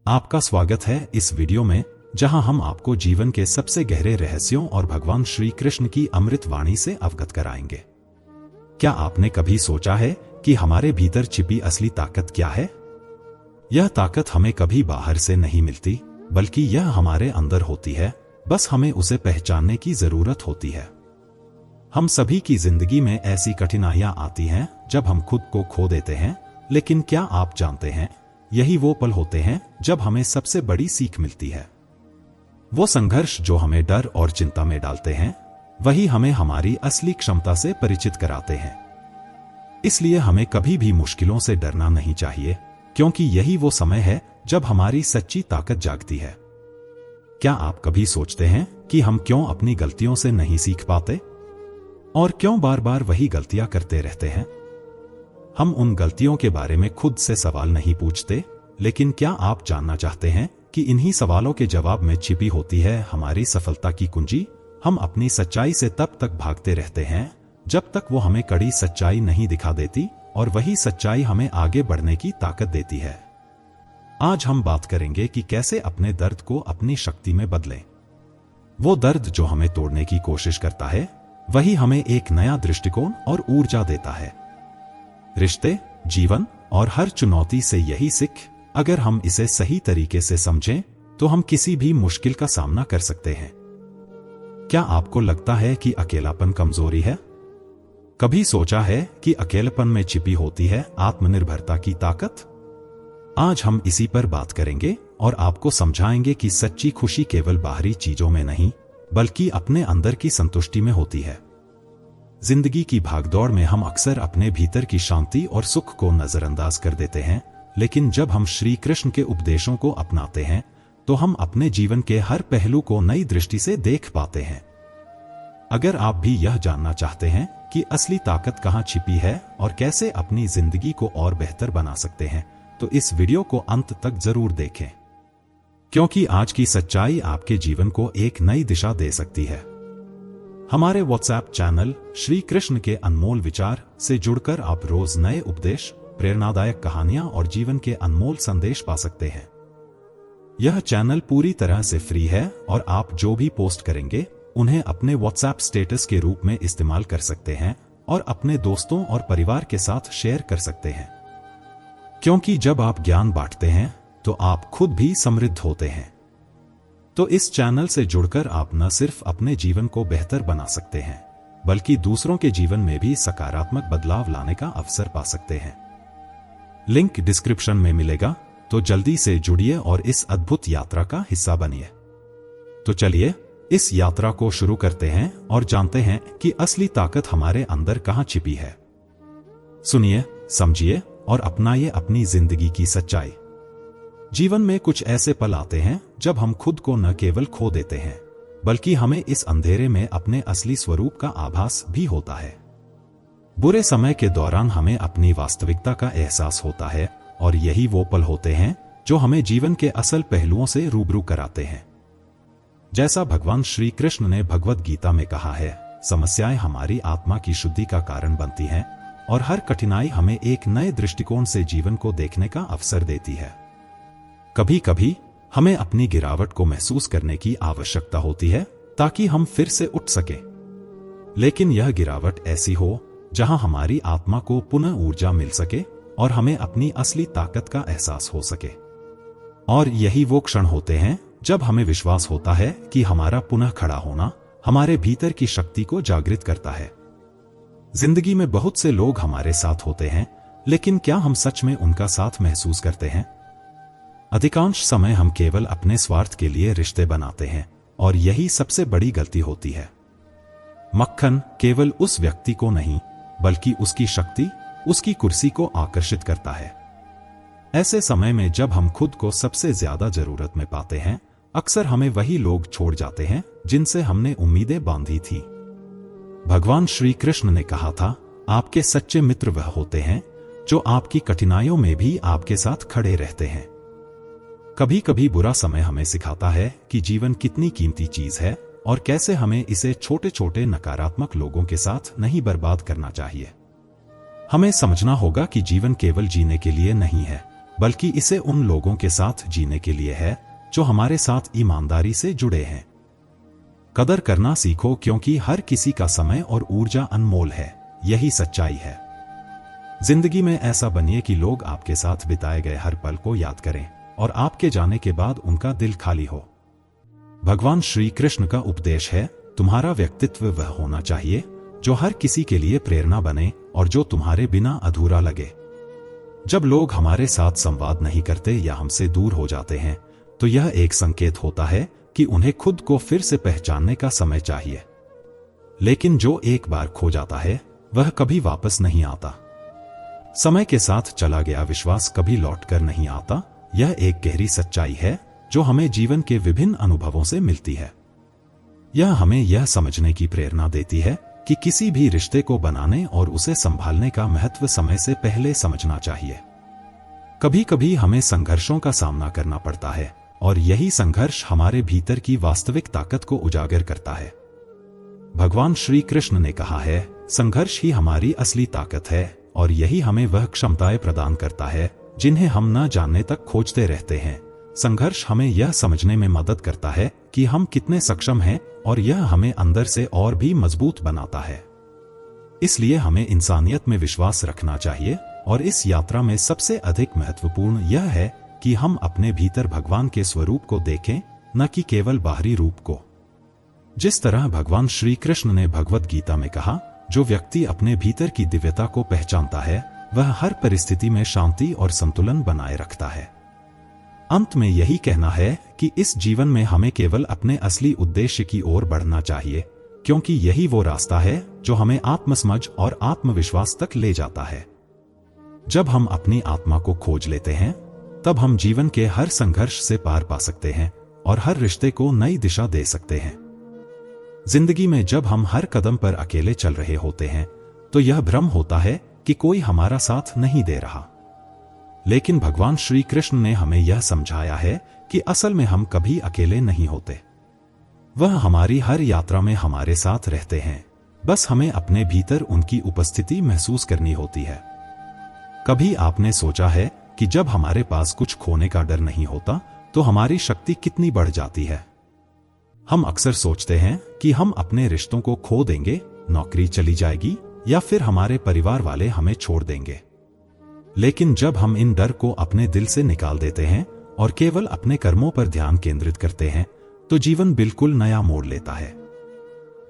आपका स्वागत है इस वीडियो में, जहां हम आपको जीवन के सबसे गहरे रहस्यों और भगवान श्री कृष्ण की अमृत वाणी से अवगत कराएंगे। क्या आपने कभी सोचा है कि हमारे भीतर छिपी असली ताकत क्या है? यह ताकत हमें कभी बाहर से नहीं मिलती, बल्कि यह हमारे अंदर होती है, बस हमें उसे पहचानने की जरूरत होती है। हम सभी की जिंदगी में ऐसी कठिनाइयां आती हैं जब हम खुद को खो देते हैं, लेकिन क्या आप जानते हैं, यही वो पल होते हैं जब हमें सबसे बड़ी सीख मिलती है। वो संघर्ष जो हमें डर और चिंता में डालते हैं, वही हमें हमारी असली क्षमता से परिचित कराते हैं। इसलिए हमें कभी भी मुश्किलों से डरना नहीं चाहिए, क्योंकि यही वो समय है जब हमारी सच्ची ताकत जागती है। क्या आप कभी सोचते हैं कि हम क्यों अपनी गलतियों से नहीं सीख पाते और क्यों बार बार वही गलतियां करते रहते हैं? हम उन गलतियों के बारे में खुद से सवाल नहीं पूछते, लेकिन क्या आप जानना चाहते हैं कि इन्हीं सवालों के जवाब में छिपी होती है हमारी सफलता की कुंजी? हम अपनी सच्चाई से तब तक भागते रहते हैं जब तक वो हमें कड़ी सच्चाई नहीं दिखा देती, और वही सच्चाई हमें आगे बढ़ने की ताकत देती है। आज हम बात करेंगे कि कैसे अपने दर्द को अपनी शक्ति में बदलें। वो दर्द जो हमें तोड़ने की कोशिश करता है, वही हमें एक नया दृष्टिकोण और ऊर्जा देता है। रिश्ते, जीवन और हर चुनौती से यही सीख, अगर हम इसे सही तरीके से समझें तो हम किसी भी मुश्किल का सामना कर सकते हैं। क्या आपको लगता है कि अकेलापन कमजोरी है? कभी सोचा है कि अकेलेपन में छिपी होती है आत्मनिर्भरता की ताकत? आज हम इसी पर बात करेंगे और आपको समझाएंगे कि सच्ची खुशी केवल बाहरी चीजों में नहीं, बल्कि अपने अंदर की संतुष्टि में होती है। जिंदगी की भागदौड़ में हम अक्सर अपने भीतर की शांति और सुख को नजरअंदाज कर देते हैं, लेकिन जब हम श्री कृष्ण के उपदेशों को अपनाते हैं तो हम अपने जीवन के हर पहलू को नई दृष्टि से देख पाते हैं। अगर आप भी यह जानना चाहते हैं कि असली ताकत कहां छिपी है और कैसे अपनी जिंदगी को और बेहतर बना सकते हैं, तो इस वीडियो को अंत तक जरूर देखें, क्योंकि आज की सच्चाई आपके जीवन को एक नई दिशा दे सकती है। हमारे व्हाट्सएप चैनल श्री कृष्ण के अनमोल विचार से जुड़कर आप रोज नए उपदेश, प्रेरणादायक कहानियां और जीवन के अनमोल संदेश पा सकते हैं। यह चैनल पूरी तरह से फ्री है और आप जो भी पोस्ट करेंगे उन्हें अपने व्हाट्सएप स्टेटस के रूप में इस्तेमाल कर सकते हैं और अपने दोस्तों और परिवार के साथ शेयर कर सकते हैं, क्योंकि जब आप ज्ञान बांटते हैं तो आप खुद भी समृद्ध होते हैं। तो इस चैनल से जुड़कर आप न सिर्फ अपने जीवन को बेहतर बना सकते हैं, बल्कि दूसरों के जीवन में भी सकारात्मक बदलाव लाने का अवसर पा सकते हैं। लिंक डिस्क्रिप्शन में मिलेगा, तो जल्दी से जुड़िए और इस अद्भुत यात्रा का हिस्सा बनिए। तो चलिए इस यात्रा को शुरू करते हैं और जानते हैं कि असली ताकत हमारे अंदर कहां छिपी है। सुनिए, समझिए और अपनाइए अपनी जिंदगी की सच्चाई। जीवन में कुछ ऐसे पल आते हैं जब हम खुद को न केवल खो देते हैं, बल्कि हमें इस अंधेरे में अपने असली स्वरूप का आभास भी होता है। बुरे समय के दौरान हमें अपनी वास्तविकता का एहसास होता है, और यही वो पल होते हैं जो हमें जीवन के असल पहलुओं से रूबरू कराते हैं। जैसा भगवान श्री कृष्ण ने भगवद गीता में कहा है, समस्याएं हमारी आत्मा की शुद्धि का कारण बनती हैं, और हर कठिनाई हमें एक नए दृष्टिकोण से जीवन को देखने का अवसर देती है। कभी कभी हमें अपनी गिरावट को महसूस करने की आवश्यकता होती है ताकि हम फिर से उठ सकें, लेकिन यह गिरावट ऐसी हो जहां हमारी आत्मा को पुनः ऊर्जा मिल सके और हमें अपनी असली ताकत का एहसास हो सके। और यही वो क्षण होते हैं जब हमें विश्वास होता है कि हमारा पुनः खड़ा होना हमारे भीतर की शक्ति को जागृत करता है। जिंदगी में बहुत से लोग हमारे साथ होते हैं, लेकिन क्या हम सच में उनका साथ महसूस करते हैं? अधिकांश समय हम केवल अपने स्वार्थ के लिए रिश्ते बनाते हैं, और यही सबसे बड़ी गलती होती है। मक्खन केवल उस व्यक्ति को नहीं, बल्कि उसकी शक्ति, उसकी कुर्सी को आकर्षित करता है। ऐसे समय में जब हम खुद को सबसे ज्यादा जरूरत में पाते हैं, अक्सर हमें वही लोग छोड़ जाते हैं जिनसे हमने उम्मीदें बांधी थी। भगवान श्री कृष्ण ने कहा था, आपके सच्चे मित्र वह होते हैं जो आपकी कठिनाइयों में भी आपके साथ खड़े रहते हैं। कभी कभी बुरा समय हमें सिखाता है कि जीवन कितनी कीमती चीज है और कैसे हमें इसे छोटे छोटे नकारात्मक लोगों के साथ नहीं बर्बाद करना चाहिए। हमें समझना होगा कि जीवन केवल जीने के लिए नहीं है, बल्कि इसे उन लोगों के साथ जीने के लिए है जो हमारे साथ ईमानदारी से जुड़े हैं। कदर करना सीखो, क्योंकि हर किसी का समय और ऊर्जा अनमोल है। यही सच्चाई है। जिंदगी में ऐसा बनिए कि लोग आपके साथ बिताए गए हर पल को याद करें और आपके जाने के बाद उनका दिल खाली हो। भगवान श्री कृष्ण का उपदेश है, तुम्हारा व्यक्तित्व वह होना चाहिए जो हर किसी के लिए प्रेरणा बने और जो तुम्हारे बिना अधूरा लगे। जब लोग हमारे साथ संवाद नहीं करते या हमसे दूर हो जाते हैं, तो यह एक संकेत होता है कि उन्हें खुद को फिर से पहचानने का समय चाहिए। लेकिन जो एक बार खो जाता है वह कभी वापस नहीं आता। समय के साथ चला गया विश्वास कभी लौटकर नहीं आता। यह एक गहरी सच्चाई है जो हमें जीवन के विभिन्न अनुभवों से मिलती है। यह हमें यह समझने की प्रेरणा देती है कि किसी भी रिश्ते को बनाने और उसे संभालने का महत्व समय से पहले समझना चाहिए। कभी कभी हमें संघर्षों का सामना करना पड़ता है और यही संघर्ष हमारे भीतर की वास्तविक ताकत को उजागर करता है। भगवान श्री कृष्ण ने कहा है, संघर्ष ही हमारी असली ताकत है और यही हमें वह क्षमताएं प्रदान करता है जिन्हें हम न जानने तक खोजते रहते हैं। संघर्ष हमें यह समझने में मदद करता है कि हम कितने सक्षम हैं और यह हमें अंदर से और भी मजबूत बनाता है। इसलिए हमें इंसानियत में विश्वास रखना चाहिए और इस यात्रा में सबसे अधिक महत्वपूर्ण यह है कि हम अपने भीतर भगवान के स्वरूप को देखें, न कि केवल बाहरी रूप को। जिस तरह भगवान श्री कृष्ण ने भगवत गीता में कहा, जो व्यक्ति अपने भीतर की दिव्यता को पहचानता है वह हर परिस्थिति में शांति और संतुलन बनाए रखता है। अंत में यही कहना है कि इस जीवन में हमें केवल अपने असली उद्देश्य की ओर बढ़ना चाहिए, क्योंकि यही वो रास्ता है जो हमें आत्मसमझ और आत्मविश्वास तक ले जाता है। जब हम अपनी आत्मा को खोज लेते हैं, तब हम जीवन के हर संघर्ष से पार पा सकते हैं और हर रिश्ते को नई दिशा दे सकते हैं। जिंदगी में जब हम हर कदम पर अकेले चल रहे होते हैं, तो यह भ्रम होता है कि कोई हमारा साथ नहीं दे रहा। लेकिन भगवान श्री कृष्ण ने हमें यह समझाया है कि असल में हम कभी अकेले नहीं होते। वह हमारी हर यात्रा में हमारे साथ रहते हैं, बस हमें अपने भीतर उनकी उपस्थिति महसूस करनी होती है। कभी आपने सोचा है कि जब हमारे पास कुछ खोने का डर नहीं होता तो हमारी शक्ति कितनी बढ़ जाती है? हम अक्सर सोचते हैं कि हम अपने रिश्तों को खो देंगे, नौकरी चली जाएगी या फिर हमारे परिवार वाले हमें छोड़ देंगे। लेकिन जब हम इन डर को अपने दिल से निकाल देते हैं और केवल अपने कर्मों पर ध्यान केंद्रित करते हैं, तो जीवन बिल्कुल नया मोड़ लेता है।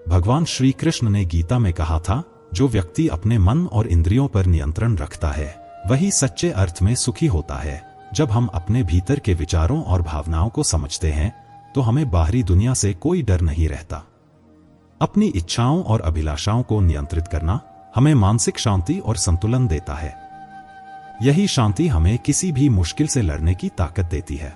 भगवान श्री कृष्ण ने गीता में कहा था, जो व्यक्ति अपने मन और इंद्रियों पर नियंत्रण रखता है वही सच्चे अर्थ में सुखी होता है। जब हम अपने भीतर के विचारों और भावनाओं को समझते हैं, तो हमें बाहरी दुनिया से कोई डर नहीं रहता। अपनी इच्छाओं और अभिलाषाओं को नियंत्रित करना हमें मानसिक शांति और संतुलन देता है। यही शांति हमें किसी भी मुश्किल से लड़ने की ताकत देती है।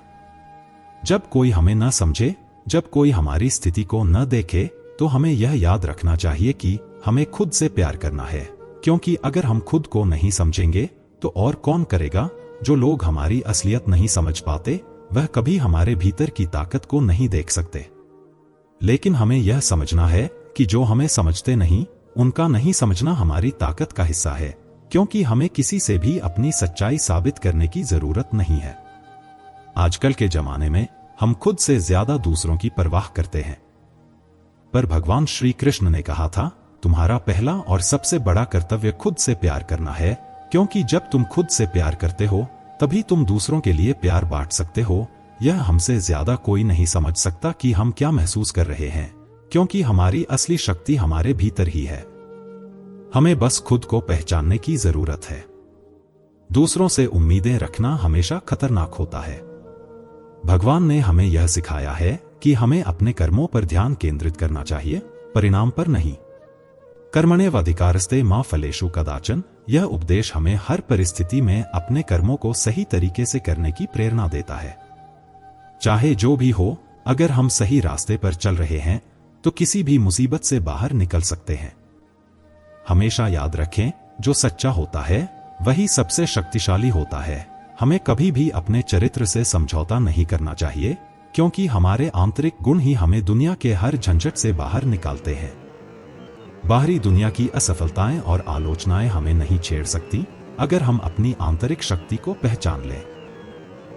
जब कोई हमें न समझे, जब कोई हमारी स्थिति को न देखे, तो हमें यह याद रखना चाहिए कि हमें खुद से प्यार करना है, क्योंकि अगर हम खुद को नहीं समझेंगे तो और कौन करेगा। जो लोग हमारी असलियत नहीं समझ पाते वह कभी हमारे भीतर की ताकत को नहीं देख सकते। लेकिन हमें यह समझना है कि जो हमें समझते नहीं, उनका नहीं समझना हमारी ताकत का हिस्सा है, क्योंकि हमें किसी से भी अपनी सच्चाई साबित करने की जरूरत नहीं है। आजकल के जमाने में हम खुद से ज्यादा दूसरों की परवाह करते हैं, पर भगवान श्री कृष्ण ने कहा था, तुम्हारा पहला और सबसे बड़ा कर्तव्य खुद से प्यार करना है, क्योंकि जब तुम खुद से प्यार करते हो तभी तुम दूसरों के लिए प्यार बांट सकते हो। यह हमसे ज्यादा कोई नहीं समझ सकता कि हम क्या महसूस कर रहे हैं, क्योंकि हमारी असली शक्ति हमारे भीतर ही है। हमें बस खुद को पहचानने की जरूरत है। दूसरों से उम्मीदें रखना हमेशा खतरनाक होता है। भगवान ने हमें यह सिखाया है कि हमें अपने कर्मों पर ध्यान केंद्रित करना चाहिए, परिणाम पर नहीं। कर्मण्येवाधिकारस्ते मा फलेषु कदाचन। यह उपदेश हमें हर परिस्थिति में अपने कर्मों को सही तरीके से करने की प्रेरणा देता है। चाहे जो भी हो, अगर हम सही रास्ते पर चल रहे हैं तो किसी भी मुसीबत से बाहर निकल सकते हैं। हमेशा याद रखें, जो सच्चा होता है वही सबसे शक्तिशाली होता है। हमें कभी भी अपने चरित्र से समझौता नहीं करना चाहिए, क्योंकि हमारे आंतरिक गुण ही हमें दुनिया के हर झंझट से बाहर निकालते हैं। बाहरी दुनिया की असफलताएं और आलोचनाएं हमें नहीं छेड़ सकती, अगर हम अपनी आंतरिक शक्ति को पहचान लें।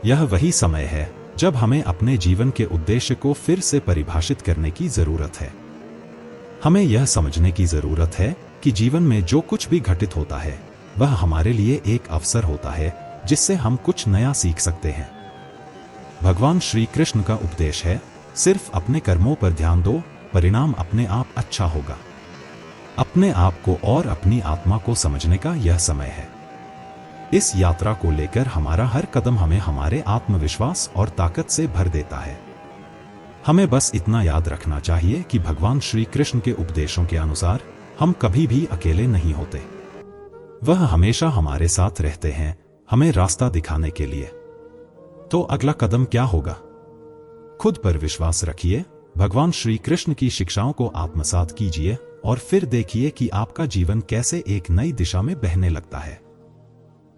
यह वही समय है जब हमें अपने जीवन के उद्देश्य को फिर से परिभाषित करने की जरूरत है। हमें यह समझने की जरूरत है कि जीवन में जो कुछ भी घटित होता है वह हमारे लिए एक अवसर होता है जिससे हम कुछ नया सीख सकते हैं। भगवान श्री कृष्ण का उपदेश है, सिर्फ अपने कर्मों पर ध्यान दो, परिणाम अपने आप अच्छा होगा। अपने आप को और अपनी आत्मा को समझने का यह समय है। इस यात्रा को लेकर हमारा हर कदम हमें हमारे आत्मविश्वास और ताकत से भर देता है। हमें बस इतना याद रखना चाहिए कि भगवान श्री कृष्ण के उपदेशों के अनुसार हम कभी भी अकेले नहीं होते। वह हमेशा हमारे साथ रहते हैं, हमें रास्ता दिखाने के लिए। तो अगला कदम क्या होगा? खुद पर विश्वास रखिए, भगवान श्री कृष्ण की शिक्षाओं को आत्मसात कीजिए और फिर देखिए कि आपका जीवन कैसे एक नई दिशा में बहने लगता है।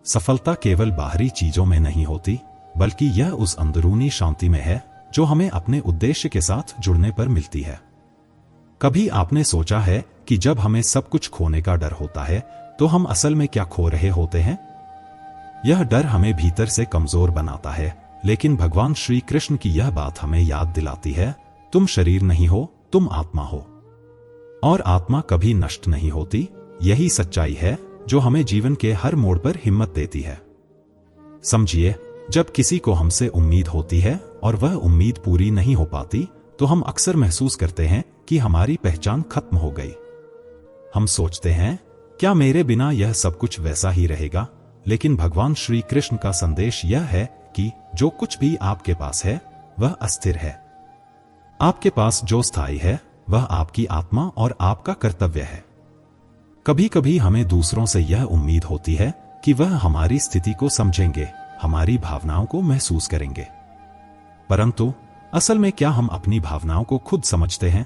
सफलता केवल बाहरी चीजों में नहीं होती, बल्कि यह उस अंदरूनी शांति में है जो हमें अपने उद्देश्य के साथ जुड़ने पर मिलती है। कभी आपने सोचा है कि जब हमें सब कुछ खोने का डर होता है तो हम असल में क्या खो रहे होते हैं? यह डर हमें भीतर से कमजोर बनाता है, लेकिन भगवान श्री कृष्ण की यह बात हमें याद दिलाती है, तुम शरीर नहीं हो, तुम आत्मा हो, और आत्मा कभी नष्ट नहीं होती। यही सच्चाई है जो हमें जीवन के हर मोड़ पर हिम्मत देती है। समझिए, जब किसी को हमसे उम्मीद होती है और वह उम्मीद पूरी नहीं हो पाती तो हम अक्सर महसूस करते हैं कि हमारी पहचान खत्म हो गई। हम सोचते हैं, क्या मेरे बिना यह सब कुछ वैसा ही रहेगा? लेकिन भगवान श्री कृष्ण का संदेश यह है कि जो कुछ भी आपके पास है वह अस्थिर है। आपके पास जो स्थायी है वह आपकी आत्मा और आपका कर्तव्य है। कभी कभी हमें दूसरों से यह उम्मीद होती है कि वह हमारी स्थिति को समझेंगे, हमारी भावनाओं को महसूस करेंगे, परंतु असल में क्या हम अपनी भावनाओं को खुद समझते हैं?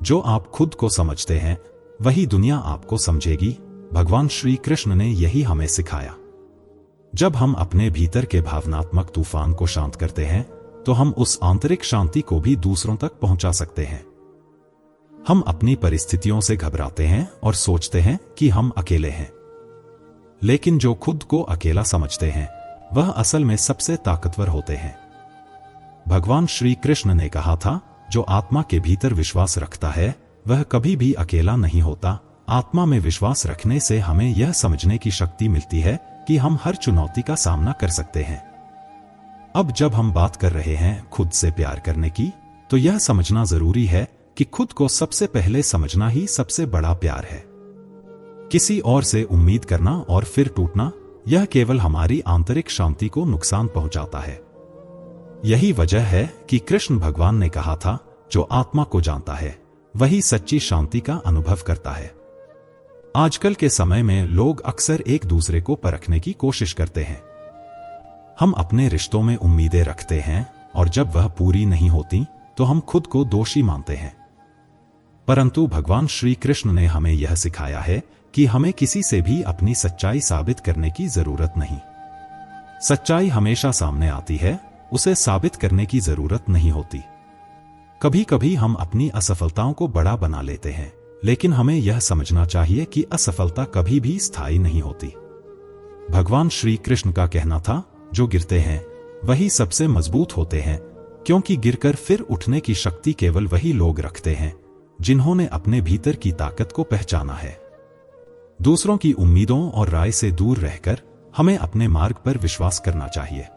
जो आप खुद को समझते हैं वही दुनिया आपको समझेगी। भगवान श्री कृष्ण ने यही हमें सिखाया। जब हम अपने भीतर के भावनात्मक तूफान को शांत करते हैं तो हम उस आंतरिक शांति को भी दूसरों तक पहुंचा सकते हैं। हम अपनी परिस्थितियों से घबराते हैं और सोचते हैं कि हम अकेले हैं, लेकिन जो खुद को अकेला समझते हैं वह असल में सबसे ताकतवर होते हैं। भगवान श्री कृष्ण ने कहा था, जो आत्मा के भीतर विश्वास रखता है वह कभी भी अकेला नहीं होता। आत्मा में विश्वास रखने से हमें यह समझने की शक्ति मिलती है कि हम हर चुनौती का सामना कर सकते हैं। अब जब हम बात कर रहे हैं खुद से प्यार करने की, तो यह समझना जरूरी है कि खुद को सबसे पहले समझना ही सबसे बड़ा प्यार है। किसी और से उम्मीद करना और फिर टूटना, यह केवल हमारी आंतरिक शांति को नुकसान पहुंचाता है। यही वजह है कि कृष्ण भगवान ने कहा था, जो आत्मा को जानता है वही सच्ची शांति का अनुभव करता है। आजकल के समय में लोग अक्सर एक दूसरे को परखने की कोशिश करते हैं। हम अपने रिश्तों में उम्मीदें रखते हैं और जब वह पूरी नहीं होती तो हम खुद को दोषी मानते हैं। परंतु भगवान श्री कृष्ण ने हमें यह सिखाया है कि हमें किसी से भी अपनी सच्चाई साबित करने की जरूरत नहीं। सच्चाई हमेशा सामने आती है, उसे साबित करने की जरूरत नहीं होती। कभी कभी हम अपनी असफलताओं को बड़ा बना लेते हैं, लेकिन हमें यह समझना चाहिए कि असफलता कभी भी स्थायी नहीं होती। भगवान श्री कृष्ण का कहना था, जो गिरते हैं वही सबसे मजबूत होते हैं, क्योंकि गिरकर फिर उठने की शक्ति केवल वही लोग रखते हैं जिन्होंने अपने भीतर की ताकत को पहचाना है। दूसरों की उम्मीदों और राय से दूर रहकर हमें अपने मार्ग पर विश्वास करना चाहिए।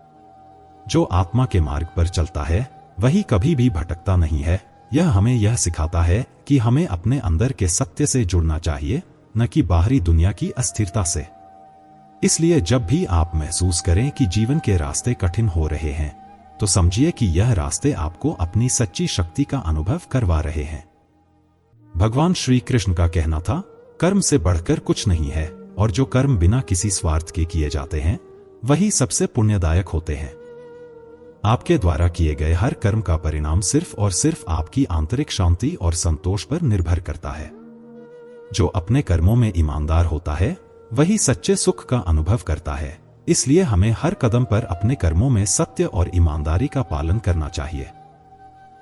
जो आत्मा के मार्ग पर चलता है वही कभी भी भटकता नहीं है। यह हमें यह सिखाता है कि हमें अपने अंदर के सत्य से जुड़ना चाहिए, न कि बाहरी दुनिया की अस्थिरता से। इसलिए जब भी आप महसूस करें कि जीवन के रास्ते कठिन हो रहे हैं, तो समझिए कि यह रास्ते आपको अपनी सच्ची शक्ति का अनुभव करवा रहे हैं। भगवान श्री कृष्ण का कहना था, कर्म से बढ़कर कुछ नहीं है, और जो कर्म बिना किसी स्वार्थ के किए जाते हैं वही सबसे पुण्यदायक होते हैं। आपके द्वारा किए गए हर कर्म का परिणाम सिर्फ और सिर्फ आपकी आंतरिक शांति और संतोष पर निर्भर करता है। जो अपने कर्मों में ईमानदार होता है वही सच्चे सुख का अनुभव करता है। इसलिए हमें हर कदम पर अपने कर्मों में सत्य और ईमानदारी का पालन करना चाहिए।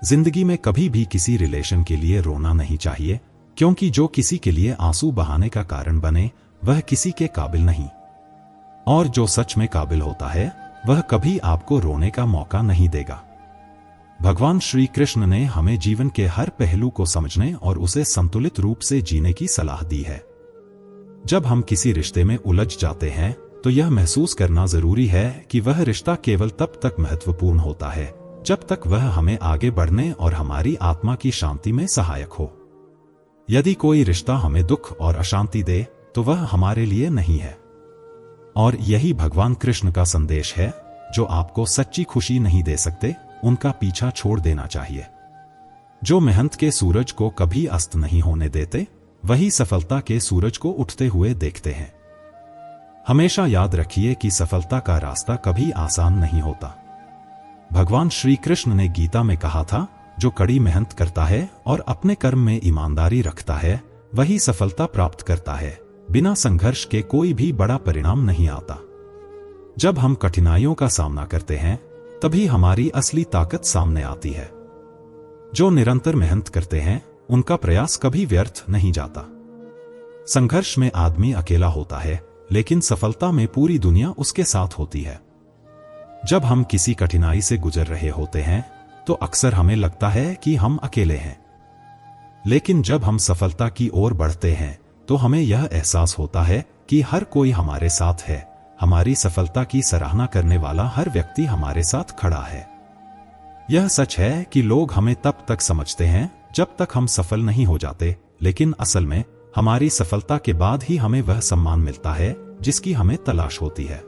जिंदगी में कभी भी किसी रिलेशन के लिए रोना नहीं चाहिए, क्योंकि जो किसी के लिए आंसू बहाने का कारण बने वह किसी के काबिल नहीं। और जो सच में काबिल होता है वह कभी आपको रोने का मौका नहीं देगा। भगवान श्री कृष्ण ने हमें जीवन के हर पहलू को समझने और उसे संतुलित रूप से जीने की सलाह दी है। जब हम किसी रिश्ते में उलझ जाते हैं तो यह महसूस करना जरूरी है कि वह रिश्ता केवल तब तक महत्वपूर्ण होता है जब तक वह हमें आगे बढ़ने और हमारी आत्मा की शांति में सहायक हो। यदि कोई रिश्ता हमें दुख और अशांति दे तो वह हमारे लिए नहीं है। और यही भगवान कृष्ण का संदेश है, जो आपको सच्ची खुशी नहीं दे सकते उनका पीछा छोड़ देना चाहिए। जो मेहनत के सूरज को कभी अस्त नहीं होने देते, वही सफलता के सूरज को उठते हुए देखते हैं। हमेशा याद रखिए कि सफलता का रास्ता कभी आसान नहीं होता। भगवान श्री कृष्ण ने गीता में कहा था, जो कड़ी मेहनत करता है और अपने कर्म में ईमानदारी रखता है, वही सफलता प्राप्त करता है। बिना संघर्ष के कोई भी बड़ा परिणाम नहीं आता। जब हम कठिनाइयों का सामना करते हैं, तभी हमारी असली ताकत सामने आती है। जो निरंतर मेहनत करते हैं, उनका प्रयास कभी व्यर्थ नहीं जाता। संघर्ष में आदमी अकेला होता है, लेकिन सफलता में पूरी दुनिया उसके साथ होती है। जब हम किसी कठिनाई से गुजर रहे होते हैं, तो अक्सर हमें लगता है कि हम अकेले हैं। लेकिन जब हम सफलता की ओर बढ़ते हैं, तो हमें यह एहसास होता है कि हर कोई हमारे साथ है। हमारी सफलता की सराहना करने वाला हर व्यक्ति हमारे साथ खड़ा है। यह सच है कि लोग हमें तब तक समझते हैं जब तक हम सफल नहीं हो जाते, लेकिन असल में हमारी सफलता के बाद ही हमें वह सम्मान मिलता है जिसकी हमें तलाश होती है।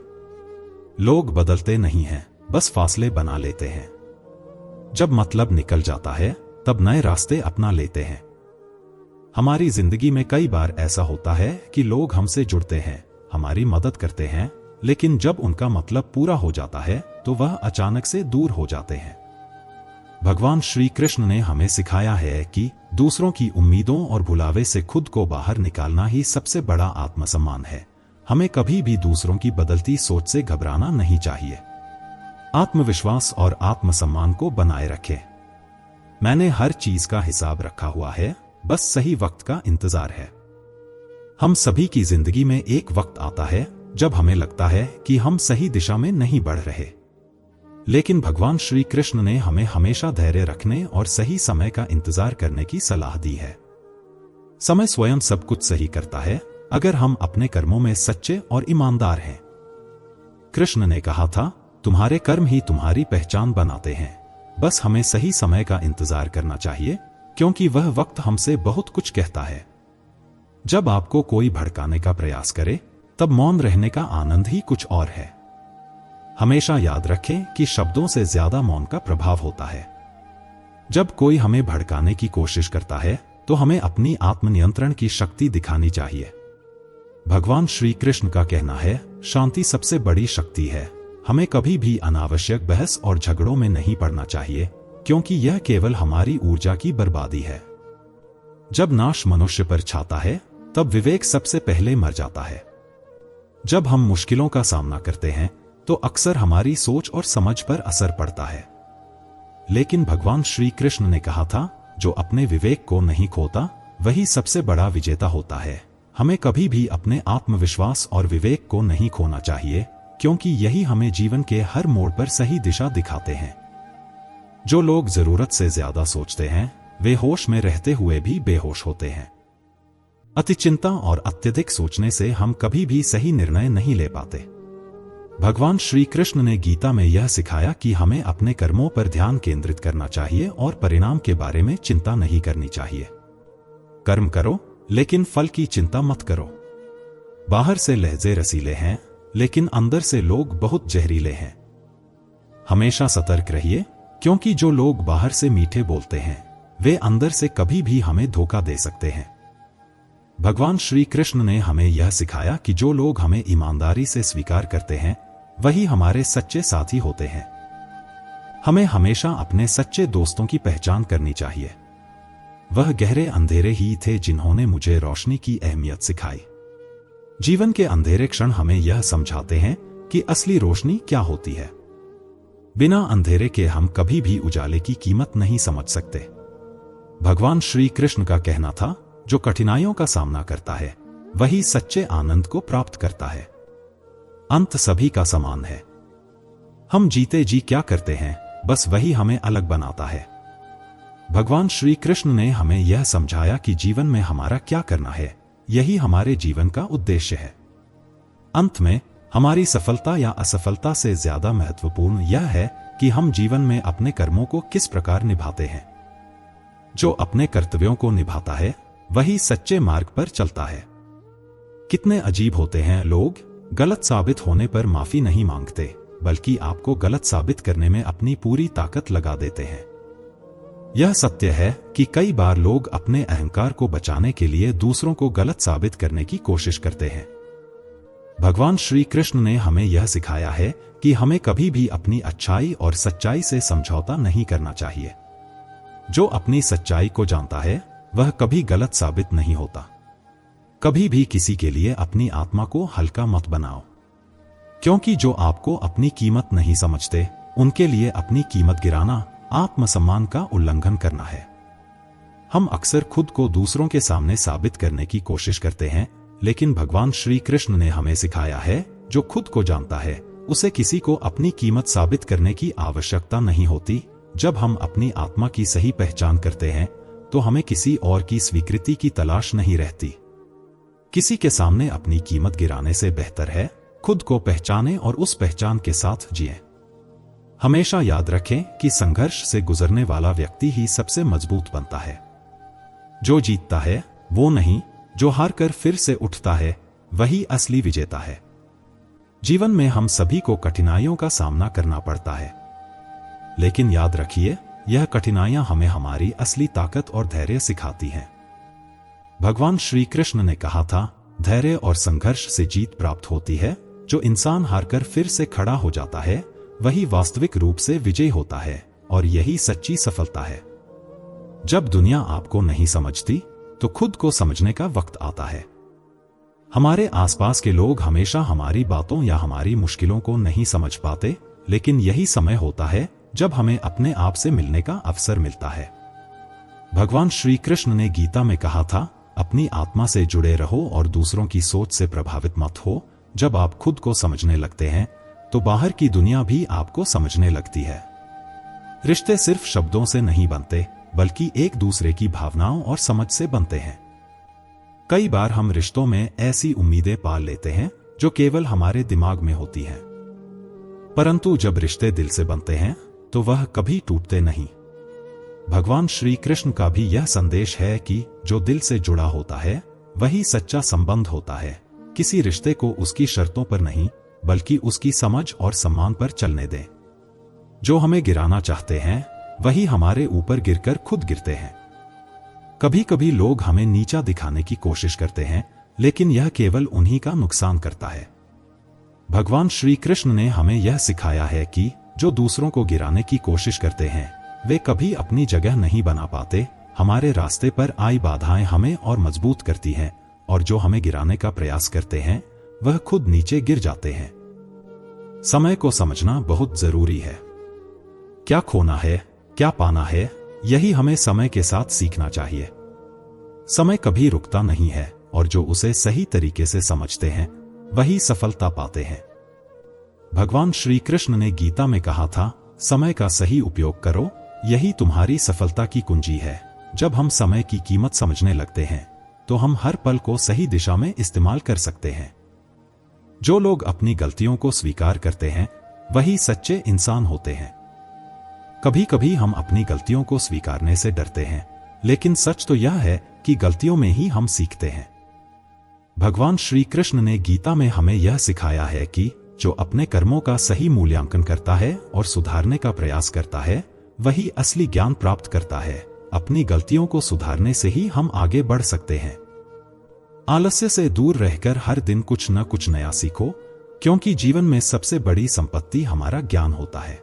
लोग बदलते नहीं हैं, बस फासले बना लेते हैं। जब मतलब निकल जाता है, तब नए रास्ते अपना लेते हैं। हमारी जिंदगी में कई बार ऐसा होता है कि लोग हमसे जुड़ते हैं, हमारी मदद करते हैं, लेकिन जब उनका मतलब पूरा हो जाता है तो वह अचानक से दूर हो जाते हैं। भगवान श्री कृष्ण ने हमें सिखाया है कि दूसरों की उम्मीदों और भुलावे से खुद को बाहर निकालना ही सबसे बड़ा आत्मसम्मान है। हमें कभी भी दूसरों की बदलती सोच से घबराना नहीं चाहिए। आत्मविश्वास और आत्मसम्मान को बनाए रखें। मैंने हर चीज का हिसाब रखा हुआ है, बस सही वक्त का इंतजार है। हम सभी की जिंदगी में एक वक्त आता है जब हमें लगता है कि हम सही दिशा में नहीं बढ़ रहे, लेकिन भगवान श्री कृष्ण ने हमें हमेशा धैर्य रखने और सही समय का इंतजार करने की सलाह दी है। समय स्वयं सब कुछ सही करता है, अगर हम अपने कर्मों में सच्चे और ईमानदार हैं। कृष्ण ने कहा था, तुम्हारे कर्म ही तुम्हारी पहचान बनाते हैं। बस हमें सही समय का इंतजार करना चाहिए, क्योंकि वह वक्त हमसे बहुत कुछ कहता है। जब आपको कोई भड़काने का प्रयास करे, तब मौन रहने का आनंद ही कुछ और है। हमेशा याद रखें कि शब्दों से ज्यादा मौन का प्रभाव होता है। जब कोई हमें भड़काने की कोशिश करता है, तो हमें अपनी आत्मनियंत्रण की शक्ति दिखानी चाहिए। भगवान श्री कृष्ण का कहना है, शांति सबसे बड़ी शक्ति है। हमें कभी भी अनावश्यक बहस और झगड़ों में नहीं पड़ना चाहिए, क्योंकि यह केवल हमारी ऊर्जा की बर्बादी है। जब नाश मनुष्य पर छाता है, तब विवेक सबसे पहले मर जाता है। जब हम मुश्किलों का सामना करते हैं, तो अक्सर हमारी सोच और समझ पर असर पड़ता है। लेकिन भगवान श्री कृष्ण ने कहा था, जो अपने विवेक को नहीं खोता, वही सबसे बड़ा विजेता होता है। हमें कभी भी अपने आत्मविश्वास और विवेक को नहीं खोना चाहिए, क्योंकि यही हमें जीवन के हर मोड़ पर सही दिशा दिखाते हैं। जो लोग जरूरत से ज्यादा सोचते हैं, वे होश में रहते हुए भी बेहोश होते हैं। अतिचिंता और अत्यधिक सोचने से हम कभी भी सही निर्णय नहीं ले पाते। भगवान श्री कृष्ण ने गीता में यह सिखाया कि हमें अपने कर्मों पर ध्यान केंद्रित करना चाहिए और परिणाम के बारे में चिंता नहीं करनी चाहिए। कर्म करो, लेकिन फल की चिंता मत करो। बाहर से लहजे रसीले हैं, लेकिन अंदर से लोग बहुत जहरीले हैं। हमेशा सतर्क रहिए, क्योंकि जो लोग बाहर से मीठे बोलते हैं, वे अंदर से कभी भी हमें धोखा दे सकते हैं। भगवान श्री कृष्ण ने हमें यह सिखाया कि जो लोग हमें ईमानदारी से स्वीकार करते हैं, वही हमारे सच्चे साथी होते हैं। हमें हमेशा अपने सच्चे दोस्तों की पहचान करनी चाहिए। वह गहरे अंधेरे ही थे जिन्होंने मुझे रोशनी की अहमियत सिखाई। जीवन के अंधेरे क्षण हमें यह समझाते हैं कि असली रोशनी क्या होती है। बिना अंधेरे के हम कभी भी उजाले की कीमत नहीं समझ सकते। भगवान श्री कृष्ण का कहना था, जो कठिनाइयों का सामना करता है, वही सच्चे आनंद को प्राप्त करता है। अंत सभी का समान है। हम जीते जी क्या करते हैं, बस वही हमें अलग बनाता है। भगवान श्री कृष्ण ने हमें यह समझाया कि जीवन में हमारा क्या करना है, यही हमारे जीवन का उद्देश्य है। अंत में हमारी सफलता या असफलता से ज्यादा महत्वपूर्ण यह है कि हम जीवन में अपने कर्मों को किस प्रकार निभाते हैं। जो अपने कर्तव्यों को निभाता है वही सच्चे मार्ग पर चलता है। कितने अजीब होते हैं लोग, गलत साबित होने पर माफी नहीं मांगते, बल्कि आपको गलत साबित करने में अपनी पूरी ताकत लगा देते हैं। यह सत्य है कि कई बार लोग अपने अहंकार को बचाने के लिए दूसरों को गलत साबित करने की कोशिश करते हैं। भगवान श्री कृष्ण ने हमें यह सिखाया है कि हमें कभी भी अपनी अच्छाई और सच्चाई से समझौता नहीं करना चाहिए। जो अपनी सच्चाई को जानता है वह कभी गलत साबित नहीं होता। कभी भी किसी के लिए अपनी आत्मा को हल्का मत बनाओ, क्योंकि जो आपको अपनी कीमत नहीं समझते उनके लिए अपनी कीमत गिराना आत्मसम्मान का उल्लंघन करना है। हम अक्सर खुद को दूसरों के सामने साबित करने की कोशिश करते हैं, लेकिन भगवान श्री कृष्ण ने हमें सिखाया है जो खुद को जानता है उसे किसी को अपनी कीमत साबित करने की आवश्यकता नहीं होती। जब हम अपनी आत्मा की सही पहचान करते हैं तो हमें किसी और की स्वीकृति की तलाश नहीं रहती। किसी के सामने अपनी कीमत गिराने से बेहतर है खुद को पहचानें और उस पहचान के साथ जिएं। हमेशा याद रखें कि संघर्ष से गुजरने वाला व्यक्ति ही सबसे मजबूत बनता है। जो जीतता है वो नहीं, जो हारकर फिर से उठता है वही असली विजेता है। जीवन में हम सभी को कठिनाइयों का सामना करना पड़ता है, लेकिन याद रखिए यह कठिनाइयां हमें हमारी असली ताकत और धैर्य सिखाती हैं। भगवान श्री कृष्ण ने कहा था, धैर्य और संघर्ष से जीत प्राप्त होती है। जो इंसान हारकर फिर से खड़ा हो जाता है वही वास्तविक रूप से विजयी होता है, और यही सच्ची सफलता है। जब दुनिया आपको नहीं समझती तो खुद को समझने का वक्त आता है। हमारे आसपास के लोग हमेशा हमारी बातों या हमारी मुश्किलों को नहीं समझ पाते, लेकिन यही समय होता है जब हमें अपने आप से मिलने का अवसर मिलता है। भगवान श्री कृष्ण ने गीता में कहा था, अपनी आत्मा से जुड़े रहो और दूसरों की सोच से प्रभावित मत हो। जब आप खुद को समझने लगते हैं तो बाहर की दुनिया भी आपको समझने लगती है। रिश्ते सिर्फ शब्दों से नहीं बनते, बल्कि एक दूसरे की भावनाओं और समझ से बनते हैं। कई बार हम रिश्तों में ऐसी उम्मीदें पाल लेते हैं जो केवल हमारे दिमाग में होती हैं, परंतु जब रिश्ते दिल से बनते हैं तो वह कभी टूटते नहीं। भगवान श्री कृष्ण का भी यह संदेश है कि जो दिल से जुड़ा होता है वही सच्चा संबंध होता है। किसी रिश्ते को उसकी शर्तों पर नहीं, बल्कि उसकी समझ और सम्मान पर चलने दें। जो हमें गिराना चाहते हैं वही हमारे ऊपर गिरकर खुद गिरते हैं। कभी कभी लोग हमें नीचा दिखाने की कोशिश करते हैं, लेकिन यह केवल उन्हीं का नुकसान करता है। भगवान श्री कृष्ण ने हमें यह सिखाया है कि जो दूसरों को गिराने की कोशिश करते हैं वे कभी अपनी जगह नहीं बना पाते। हमारे रास्ते पर आई बाधाएं हमें और मजबूत करती हैं, और जो हमें गिराने का प्रयास करते हैं वह खुद नीचे गिर जाते हैं। समय को समझना बहुत जरूरी है। क्या खोना है, क्या पाना है, यही हमें समय के साथ सीखना चाहिए। समय कभी रुकता नहीं है, और जो उसे सही तरीके से समझते हैं वही सफलता पाते हैं। भगवान श्री कृष्ण ने गीता में कहा था, समय का सही उपयोग करो, यही तुम्हारी सफलता की कुंजी है। जब हम समय की कीमत समझने लगते हैं तो हम हर पल को सही दिशा में इस्तेमाल कर सकते हैं। जो लोग अपनी गलतियों को स्वीकार करते हैं वही सच्चे इंसान होते हैं। कभी कभी हम अपनी गलतियों को स्वीकारने से डरते हैं, लेकिन सच तो यह है कि गलतियों में ही हम सीखते हैं। भगवान श्री कृष्ण ने गीता में हमें यह सिखाया है कि जो अपने कर्मों का सही मूल्यांकन करता है और सुधारने का प्रयास करता है वही असली ज्ञान प्राप्त करता है। अपनी गलतियों को सुधारने से ही हम आगे बढ़ सकते हैं। आलस्य से दूर रहकर हर दिन कुछ न कुछ नया सीखो, क्योंकि जीवन में सबसे बड़ी संपत्ति हमारा ज्ञान होता है।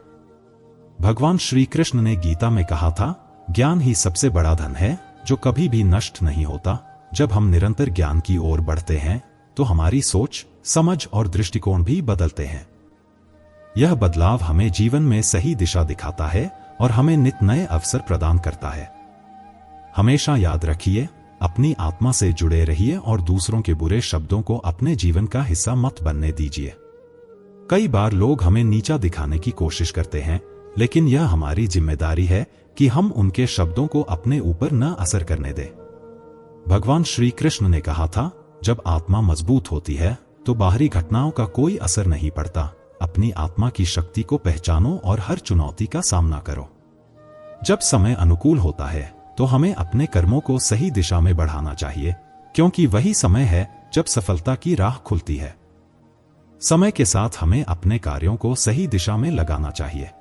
भगवान श्री कृष्ण ने गीता में कहा था, ज्ञान ही सबसे बड़ा धन है जो कभी भी नष्ट नहीं होता। जब हम निरंतर ज्ञान की ओर बढ़ते हैं तो हमारी सोच, समझ और दृष्टिकोण भी बदलते हैं। यह बदलाव हमें जीवन में सही दिशा दिखाता है और हमें नित नए अवसर प्रदान करता है। हमेशा याद रखिए, अपनी आत्मा से जुड़े रहिए और दूसरों के बुरे शब्दों को अपने जीवन का हिस्सा मत बनने दीजिए। कई बार लोग हमें नीचा दिखाने की कोशिश करते हैं, लेकिन यह हमारी जिम्मेदारी है कि हम उनके शब्दों को अपने ऊपर न असर करने दें। भगवान श्री कृष्ण ने कहा था, जब आत्मा मजबूत होती है तो बाहरी घटनाओं का कोई असर नहीं पड़ता। अपनी आत्मा की शक्ति को पहचानो और हर चुनौती का सामना करो। जब समय अनुकूल होता है तो हमें अपने कर्मों को सही दिशा में बढ़ाना चाहिए, क्योंकि वही समय है जब सफलता की राह खुलती है। समय के साथ हमें अपने कार्यों को सही दिशा में लगाना चाहिए।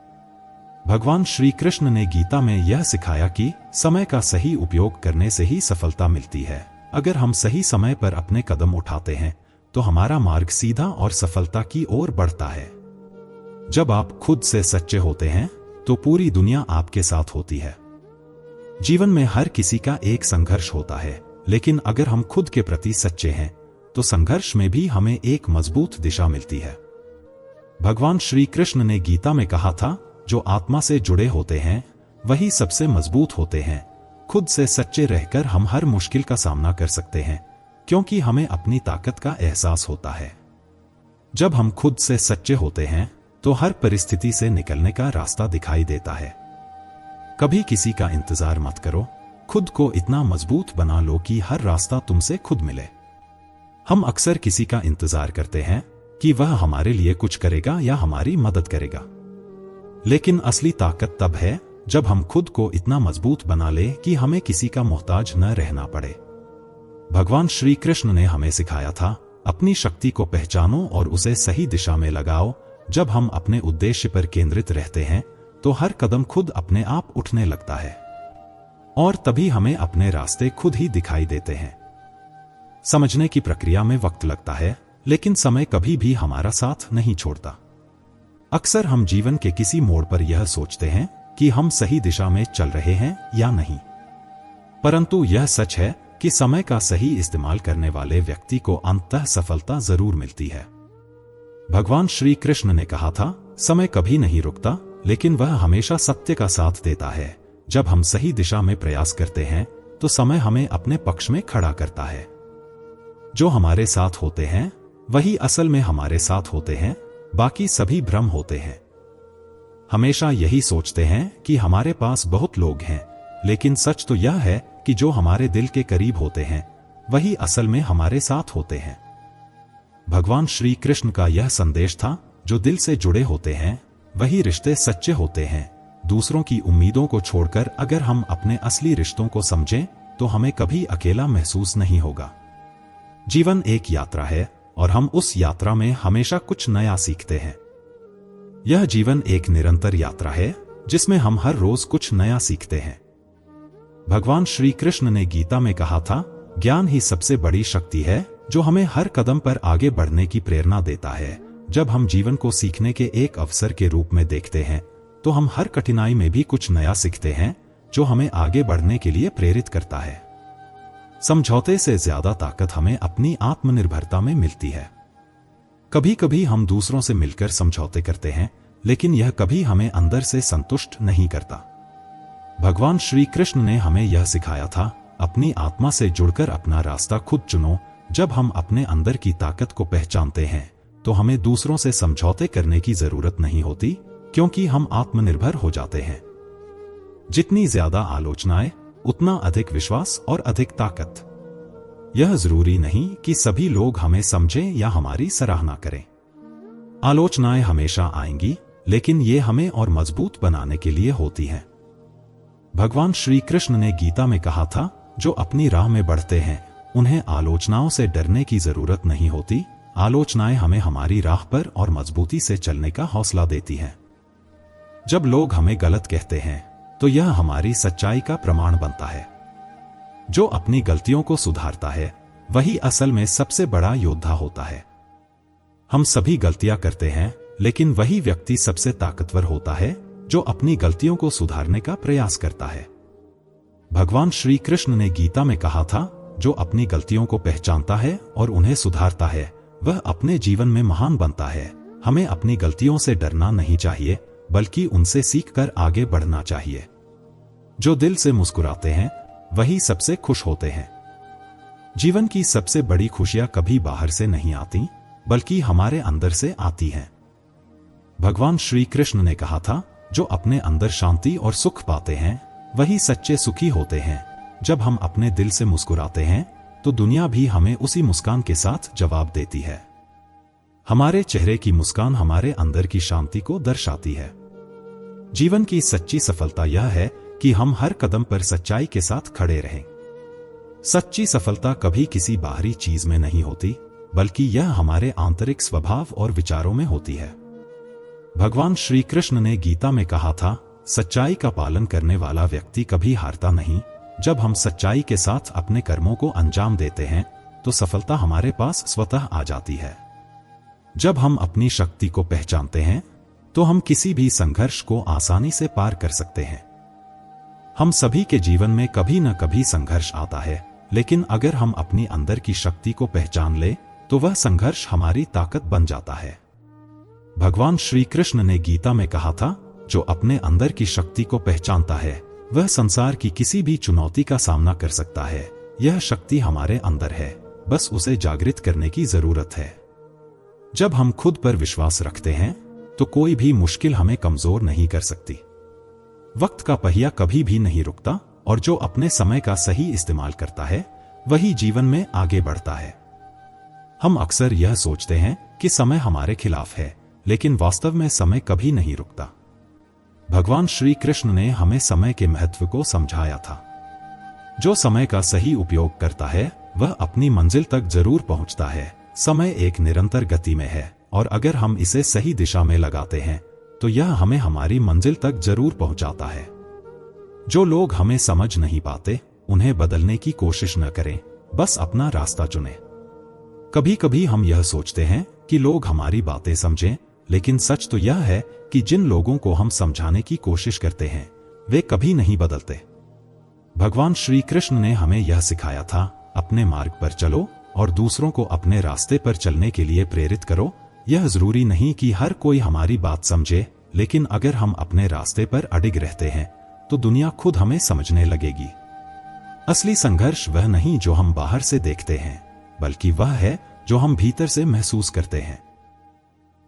भगवान श्री कृष्ण ने गीता में यह सिखाया कि समय का सही उपयोग करने से ही सफलता मिलती है। अगर हम सही समय पर अपने कदम उठाते हैं तो हमारा मार्ग सीधा और सफलता की ओर बढ़ता है। जब आप खुद से सच्चे होते हैं तो पूरी दुनिया आपके साथ होती है। जीवन में हर किसी का एक संघर्ष होता है, लेकिन अगर हम खुद के प्रति सच्चे हैं तो संघर्ष में भी हमें एक मजबूत दिशा मिलती है। भगवान श्री कृष्ण ने गीता में कहा था, जो आत्मा से जुड़े होते हैं वही सबसे मजबूत होते हैं। खुद से सच्चे रहकर हम हर मुश्किल का सामना कर सकते हैं, क्योंकि हमें अपनी ताकत का एहसास होता है। जब हम खुद से सच्चे होते हैं तो हर परिस्थिति से निकलने का रास्ता दिखाई देता है। कभी किसी का इंतजार मत करो, खुद को इतना मजबूत बना लो कि हर रास्ता तुमसे खुद मिले। हम अक्सर किसी का इंतजार करते हैं कि वह हमारे लिए कुछ करेगा या हमारी मदद करेगा, लेकिन असली ताकत तब है जब हम खुद को इतना मजबूत बना ले कि हमें किसी का मोहताज न रहना पड़े। भगवान श्री कृष्ण ने हमें सिखाया था, अपनी शक्ति को पहचानो और उसे सही दिशा में लगाओ। जब हम अपने उद्देश्य पर केंद्रित रहते हैं तो हर कदम खुद अपने आप उठने लगता है और तभी हमें अपने रास्ते खुद ही दिखाई देते हैं। समझने की प्रक्रिया में वक्त लगता है, लेकिन समय कभी भी हमारा साथ नहीं छोड़ता। अक्सर हम जीवन के किसी मोड़ पर यह सोचते हैं कि हम सही दिशा में चल रहे हैं या नहीं, परंतु यह सच है कि समय का सही इस्तेमाल करने वाले व्यक्ति को अंततः सफलता जरूर मिलती है। भगवान श्री कृष्ण ने कहा था, समय कभी नहीं रुकता, लेकिन वह हमेशा सत्य का साथ देता है। जब हम सही दिशा में प्रयास करते हैं तो समय हमें अपने पक्ष में खड़ा करता है। जो हमारे साथ होते हैं वही असल में हमारे साथ होते हैं, बाकी सभी भ्रम होते हैं। हमेशा यही सोचते हैं कि हमारे पास बहुत लोग हैं, लेकिन सच तो यह है कि जो हमारे दिल के करीब होते हैं वही असल में हमारे साथ होते हैं। भगवान श्री कृष्ण का यह संदेश था, जो दिल से जुड़े होते हैं वही रिश्ते सच्चे होते हैं। दूसरों की उम्मीदों को छोड़कर अगर हम अपने असली रिश्तों को समझें तो हमें कभी अकेला महसूस नहीं होगा। जीवन एक यात्रा है और हम उस यात्रा में हमेशा कुछ नया सीखते हैं। यह जीवन एक निरंतर यात्रा है जिसमें हम हर रोज कुछ नया सीखते हैं। भगवान श्री कृष्ण ने गीता में कहा था, ज्ञान ही सबसे बड़ी शक्ति है जो हमें हर कदम पर आगे बढ़ने की प्रेरणा देता है। जब हम जीवन को सीखने के एक अवसर के रूप में देखते हैं तो हम हर कठिनाई में भी कुछ नया सीखते हैं जो हमें आगे बढ़ने के लिए प्रेरित करता है। समझौते से ज्यादा ताकत हमें अपनी आत्मनिर्भरता में मिलती है। कभी कभी हम दूसरों से मिलकर समझौते करते हैं, लेकिन यह कभी हमें अंदर से संतुष्ट नहीं करता। भगवान श्री कृष्ण ने हमें यह सिखाया था, अपनी आत्मा से जुड़कर अपना रास्ता खुद चुनो। जब हम अपने अंदर की ताकत को पहचानते हैं तो हमें दूसरों से समझौते करने की जरूरत नहीं होती, क्योंकि हम आत्मनिर्भर हो जाते हैं। जितनी ज्यादा आलोचनाएं, उतना अधिक विश्वास और अधिक ताकत। यह जरूरी नहीं कि सभी लोग हमें समझें या हमारी सराहना करें। आलोचनाएं हमेशा आएंगी, लेकिन ये हमें और मजबूत बनाने के लिए होती हैं। भगवान श्री कृष्ण ने गीता में कहा था, जो अपनी राह में बढ़ते हैं उन्हें आलोचनाओं से डरने की जरूरत नहीं होती। आलोचनाएं हमें हमारी राह पर और मजबूती से चलने का हौसला देती हैं। जब लोग हमें गलत कहते हैं तो यह हमारी सच्चाई का प्रमाण बनता है। जो अपनी गलतियों को सुधारता है वही असल में सबसे बड़ा योद्धा होता है। हम सभी गलतियां करते हैं, लेकिन वही व्यक्ति सबसे ताकतवर होता है जो अपनी गलतियों को सुधारने का प्रयास करता है। भगवान श्री कृष्ण ने गीता में कहा था, जो अपनी गलतियों को पहचानता है और उन्हें सुधारता है वह अपने जीवन में महान बनता है। हमें अपनी गलतियों से डरना नहीं चाहिए, बल्कि उनसे सीखकर आगे बढ़ना चाहिए। जो दिल से मुस्कुराते हैं वही सबसे खुश होते हैं। जीवन की सबसे बड़ी खुशियां कभी बाहर से नहीं आती, बल्कि हमारे अंदर से आती हैं। भगवान श्री कृष्ण ने कहा था, जो अपने अंदर शांति और सुख पाते हैं वही सच्चे सुखी होते हैं। जब हम अपने दिल से मुस्कुराते हैं तो दुनिया भी हमें उसी मुस्कान के साथ जवाब देती है। हमारे चेहरे की मुस्कान हमारे अंदर की शांति को दर्शाती है। जीवन की सच्ची सफलता यह है कि हम हर कदम पर सच्चाई के साथ खड़े रहें। सच्ची सफलता कभी किसी बाहरी चीज में नहीं होती, बल्कि यह हमारे आंतरिक स्वभाव और विचारों में होती है। भगवान श्री कृष्ण ने गीता में कहा था, सच्चाई का पालन करने वाला व्यक्ति कभी हारता नहीं। जब हम सच्चाई के साथ अपने कर्मों को अंजाम देते हैं तो सफलता हमारे पास स्वतः आ जाती है। जब हम अपनी शक्ति को पहचानते हैं तो हम किसी भी संघर्ष को आसानी से पार कर सकते हैं। हम सभी के जीवन में कभी न कभी संघर्ष आता है, लेकिन अगर हम अपनी अंदर की शक्ति को पहचान ले तो वह संघर्ष हमारी ताकत बन जाता है। भगवान श्री कृष्ण ने गीता में कहा था, जो अपने अंदर की शक्ति को पहचानता है वह संसार की किसी भी चुनौती का सामना कर सकता है। यह शक्ति हमारे अंदर है, बस उसे जागृत करने की जरूरत है। जब हम खुद पर विश्वास रखते हैं तो कोई भी मुश्किल हमें कमजोर नहीं कर सकती। वक्त का पहिया कभी भी नहीं रुकता और जो अपने समय का सही इस्तेमाल करता है वही जीवन में आगे बढ़ता है। हम अक्सर यह सोचते हैं कि समय हमारे खिलाफ है, लेकिन वास्तव में समय कभी नहीं रुकता। भगवान श्री कृष्ण ने हमें समय के महत्व को समझाया था। जो समय का सही उपयोग करता है वह अपनी मंजिल तक जरूर पहुंचता है। समय एक निरंतर गति में है और अगर हम इसे सही दिशा में लगाते हैं तो यह हमें हमारी मंजिल तक जरूर पहुंचाता है। जो लोग हमें समझ नहीं पाते उन्हें बदलने की कोशिश न करें, बस अपना रास्ता चुनें। कभी कभी हम यह सोचते हैं कि लोग हमारी बातें समझें, लेकिन सच तो यह है कि जिन लोगों को हम समझाने की कोशिश करते हैं वे कभी नहीं बदलते। भगवान श्री कृष्ण ने हमें यह सिखाया था, अपने मार्ग पर चलो और दूसरों को अपने रास्ते पर चलने के लिए प्रेरित करो। यह जरूरी नहीं कि हर कोई हमारी बात समझे, लेकिन अगर हम अपने रास्ते पर अडिग रहते हैं तो दुनिया खुद हमें समझने लगेगी। असली संघर्ष वह नहीं जो हम बाहर से देखते हैं, बल्कि वह है जो हम भीतर से महसूस करते हैं।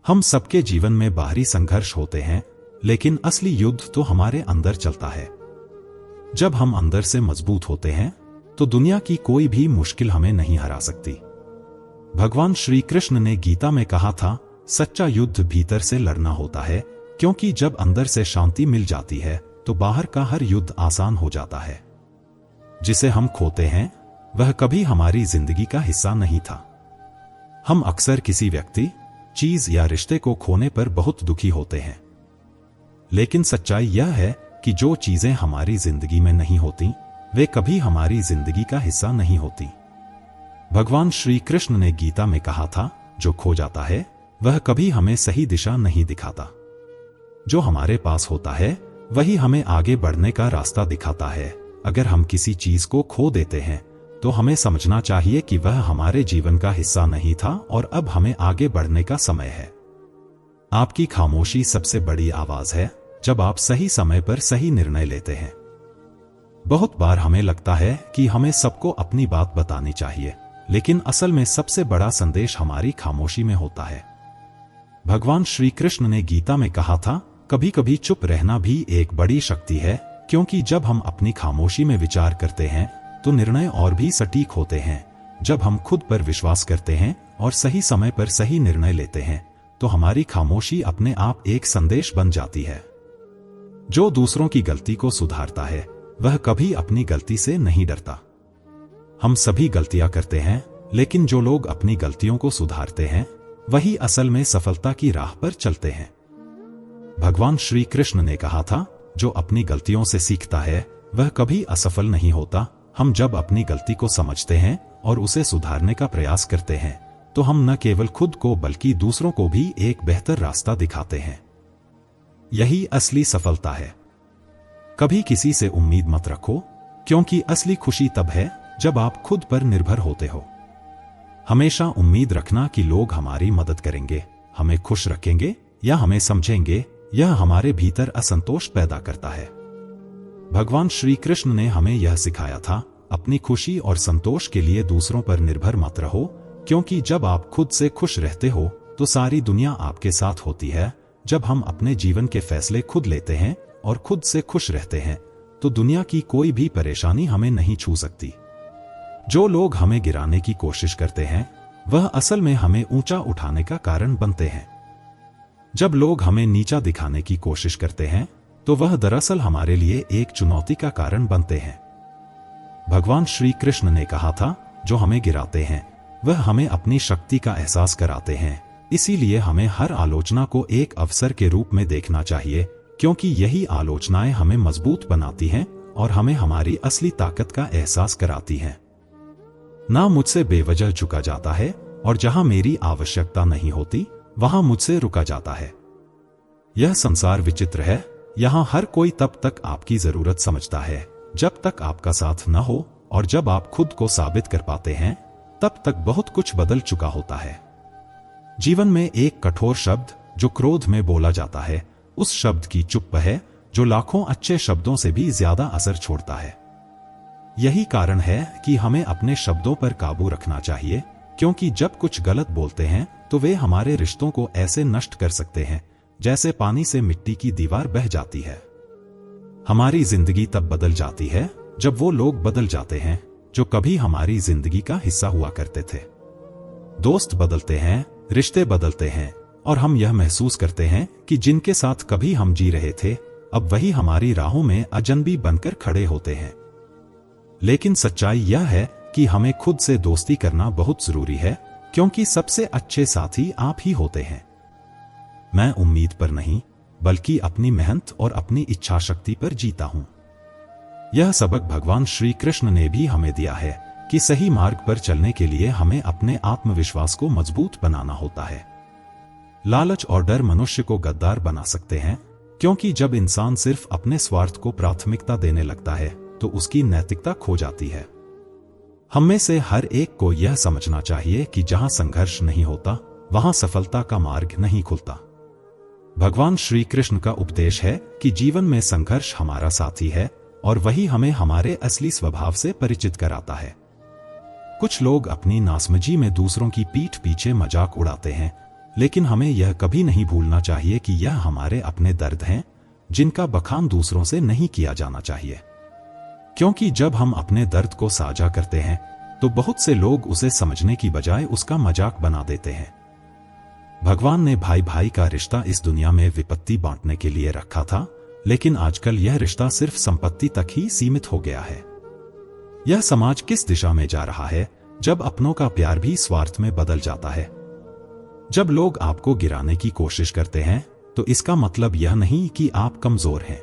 हम सबके जीवन में बाहरी संघर्ष होते हैं, लेकिन असली युद्ध तो हमारे अंदर चलता है। जब हम अंदर से मजबूत होते हैं तो दुनिया की कोई भी मुश्किल हमें नहीं हरा सकती। भगवान श्री कृष्ण ने गीता में कहा था, सच्चा युद्ध भीतर से लड़ना होता है, क्योंकि जब अंदर से शांति मिल जाती है तो बाहर का हर युद्ध आसान हो जाता है। जिसे हम खोते हैं वह कभी हमारी जिंदगी का हिस्सा नहीं था। हम अक्सर किसी व्यक्ति, चीज या रिश्ते को खोने पर बहुत दुखी होते हैं, लेकिन सच्चाई यह है कि जो चीजें हमारी जिंदगी में नहीं होती वे कभी हमारी जिंदगी का हिस्सा नहीं होती। भगवान श्री कृष्ण ने गीता में कहा था, जो खो जाता है वह कभी हमें सही दिशा नहीं दिखाता। जो हमारे पास होता है वही हमें आगे बढ़ने का रास्ता दिखाता है। अगर हम किसी चीज को खो देते हैं तो हमें समझना चाहिए कि वह हमारे जीवन का हिस्सा नहीं था और अब हमें आगे बढ़ने का समय है। आपकी खामोशी सबसे बड़ी आवाज है जब आप सही समय पर सही निर्णय लेते हैं। बहुत बार हमें लगता है कि हमें सबको अपनी बात बतानी चाहिए, लेकिन असल में सबसे बड़ा संदेश हमारी खामोशी में होता है। भगवान श्री कृष्ण ने गीता में कहा था, कभी कभी चुप रहना भी एक बड़ी शक्ति है, क्योंकि जब हम अपनी खामोशी में विचार करते हैं तो निर्णय और भी सटीक होते हैं। जब हम खुद पर विश्वास करते हैं और सही समय पर सही निर्णय लेते हैं तो हमारी खामोशी अपने आप एक संदेश बन जाती है। जो दूसरों की गलती को सुधारता है वह कभी अपनी गलती से नहीं डरता। हम सभी गलतियां करते हैं, लेकिन जो लोग अपनी गलतियों को सुधारते हैं वही असल में सफलता की राह पर चलते हैं। भगवान श्री कृष्ण ने कहा था, जो अपनी गलतियों से सीखता है वह कभी असफल नहीं होता। हम जब अपनी गलती को समझते हैं और उसे सुधारने का प्रयास करते हैं तो हम न केवल खुद को बल्कि दूसरों को भी एक बेहतर रास्ता दिखाते हैं। यही असली सफलता है। कभी किसी से उम्मीद मत रखो, क्योंकि असली खुशी तब है जब आप खुद पर निर्भर होते हो। हमेशा उम्मीद रखना कि लोग हमारी मदद करेंगे, हमें खुश रखेंगे या हमें समझेंगे, यह हमारे भीतर असंतोष पैदा करता है। भगवान श्री कृष्ण ने हमें यह सिखाया था, अपनी खुशी और संतोष के लिए दूसरों पर निर्भर मत रहो, क्योंकि जब आप खुद से खुश रहते हो तो सारी दुनिया आपके साथ होती है। जब हम अपने जीवन के फैसले खुद लेते हैं और खुद से खुश रहते हैं तो दुनिया की कोई भी परेशानी हमें नहीं छू सकती। जो लोग हमें गिराने की कोशिश करते हैं वह असल में हमें ऊंचा उठाने का कारण बनते हैं। जब लोग हमें नीचा दिखाने की कोशिश करते हैं तो वह दरअसल हमारे लिए एक चुनौती का कारण बनते हैं। भगवान श्री कृष्ण ने कहा था, जो हमें गिराते हैं वह हमें अपनी शक्ति का एहसास कराते हैं। इसीलिए हमें हर आलोचना को एक अवसर के रूप में देखना चाहिए, क्योंकि यही आलोचनाएं हमें मजबूत बनाती हैं और हमें हमारी असली ताकत का एहसास कराती हैं। ना मुझसे बेवजह झुका जाता है और जहां मेरी आवश्यकता नहीं होती वहां मुझसे रुका जाता है। यह संसार विचित्र है। यहां हर कोई तब तक आपकी जरूरत समझता है जब तक आपका साथ न हो, और जब आप खुद को साबित कर पाते हैं तब तक बहुत कुछ बदल चुका होता है। जीवन में एक कठोर शब्द जो क्रोध में बोला जाता है, उस शब्द की चुप्प है जो लाखों अच्छे शब्दों से भी ज्यादा असर छोड़ता है। यही कारण है कि हमें अपने शब्दों पर काबू रखना चाहिए, क्योंकि जब कुछ गलत बोलते हैं तो वे हमारे रिश्तों को ऐसे नष्ट कर सकते हैं जैसे पानी से मिट्टी की दीवार बह जाती है। हमारी जिंदगी तब बदल जाती है जब वो लोग बदल जाते हैं जो कभी हमारी जिंदगी का हिस्सा हुआ करते थे। दोस्त बदलते हैं, रिश्ते बदलते हैं, और हम यह महसूस करते हैं कि जिनके साथ कभी हम जी रहे थे अब वही हमारी राहों में अजनबी बनकर खड़े होते हैं। लेकिन सच्चाई यह है कि हमें खुद से दोस्ती करना बहुत जरूरी है, क्योंकि सबसे अच्छे साथी आप ही होते हैं। मैं उम्मीद पर नहीं बल्कि अपनी मेहनत और अपनी इच्छा शक्ति पर जीता हूं। यह सबक भगवान श्री कृष्ण ने भी हमें दिया है कि सही मार्ग पर चलने के लिए हमें अपने आत्मविश्वास को मजबूत बनाना होता है। लालच और डर मनुष्य को गद्दार बना सकते हैं, क्योंकि जब इंसान सिर्फ अपने स्वार्थ को प्राथमिकता देने लगता है तो उसकी नैतिकता खो जाती है। हम में से हर एक को यह समझना चाहिए कि जहां संघर्ष नहीं होता वहां सफलता का मार्ग नहीं खुलता। भगवान श्री कृष्ण का उपदेश है कि जीवन में संघर्ष हमारा साथी है और वही हमें हमारे असली स्वभाव से परिचित कराता है। कुछ लोग अपनी नासमझी में दूसरों की पीठ पीछे मजाक उड़ाते हैं, लेकिन हमें यह कभी नहीं भूलना चाहिए कि यह हमारे अपने दर्द हैं जिनका बखान दूसरों से नहीं किया जाना चाहिए। क्योंकि जब हम अपने दर्द को साझा करते हैं तो बहुत से लोग उसे समझने की बजाय उसका मजाक बना देते हैं। भगवान ने भाई भाई का रिश्ता इस दुनिया में विपत्ति बांटने के लिए रखा था, लेकिन आजकल यह रिश्ता सिर्फ संपत्ति तक ही सीमित हो गया है। यह समाज किस दिशा में जा रहा है जब अपनों का प्यार भी स्वार्थ में बदल जाता है? जब लोग आपको गिराने की कोशिश करते हैं तो इसका मतलब यह नहीं कि आप कमजोर हैं।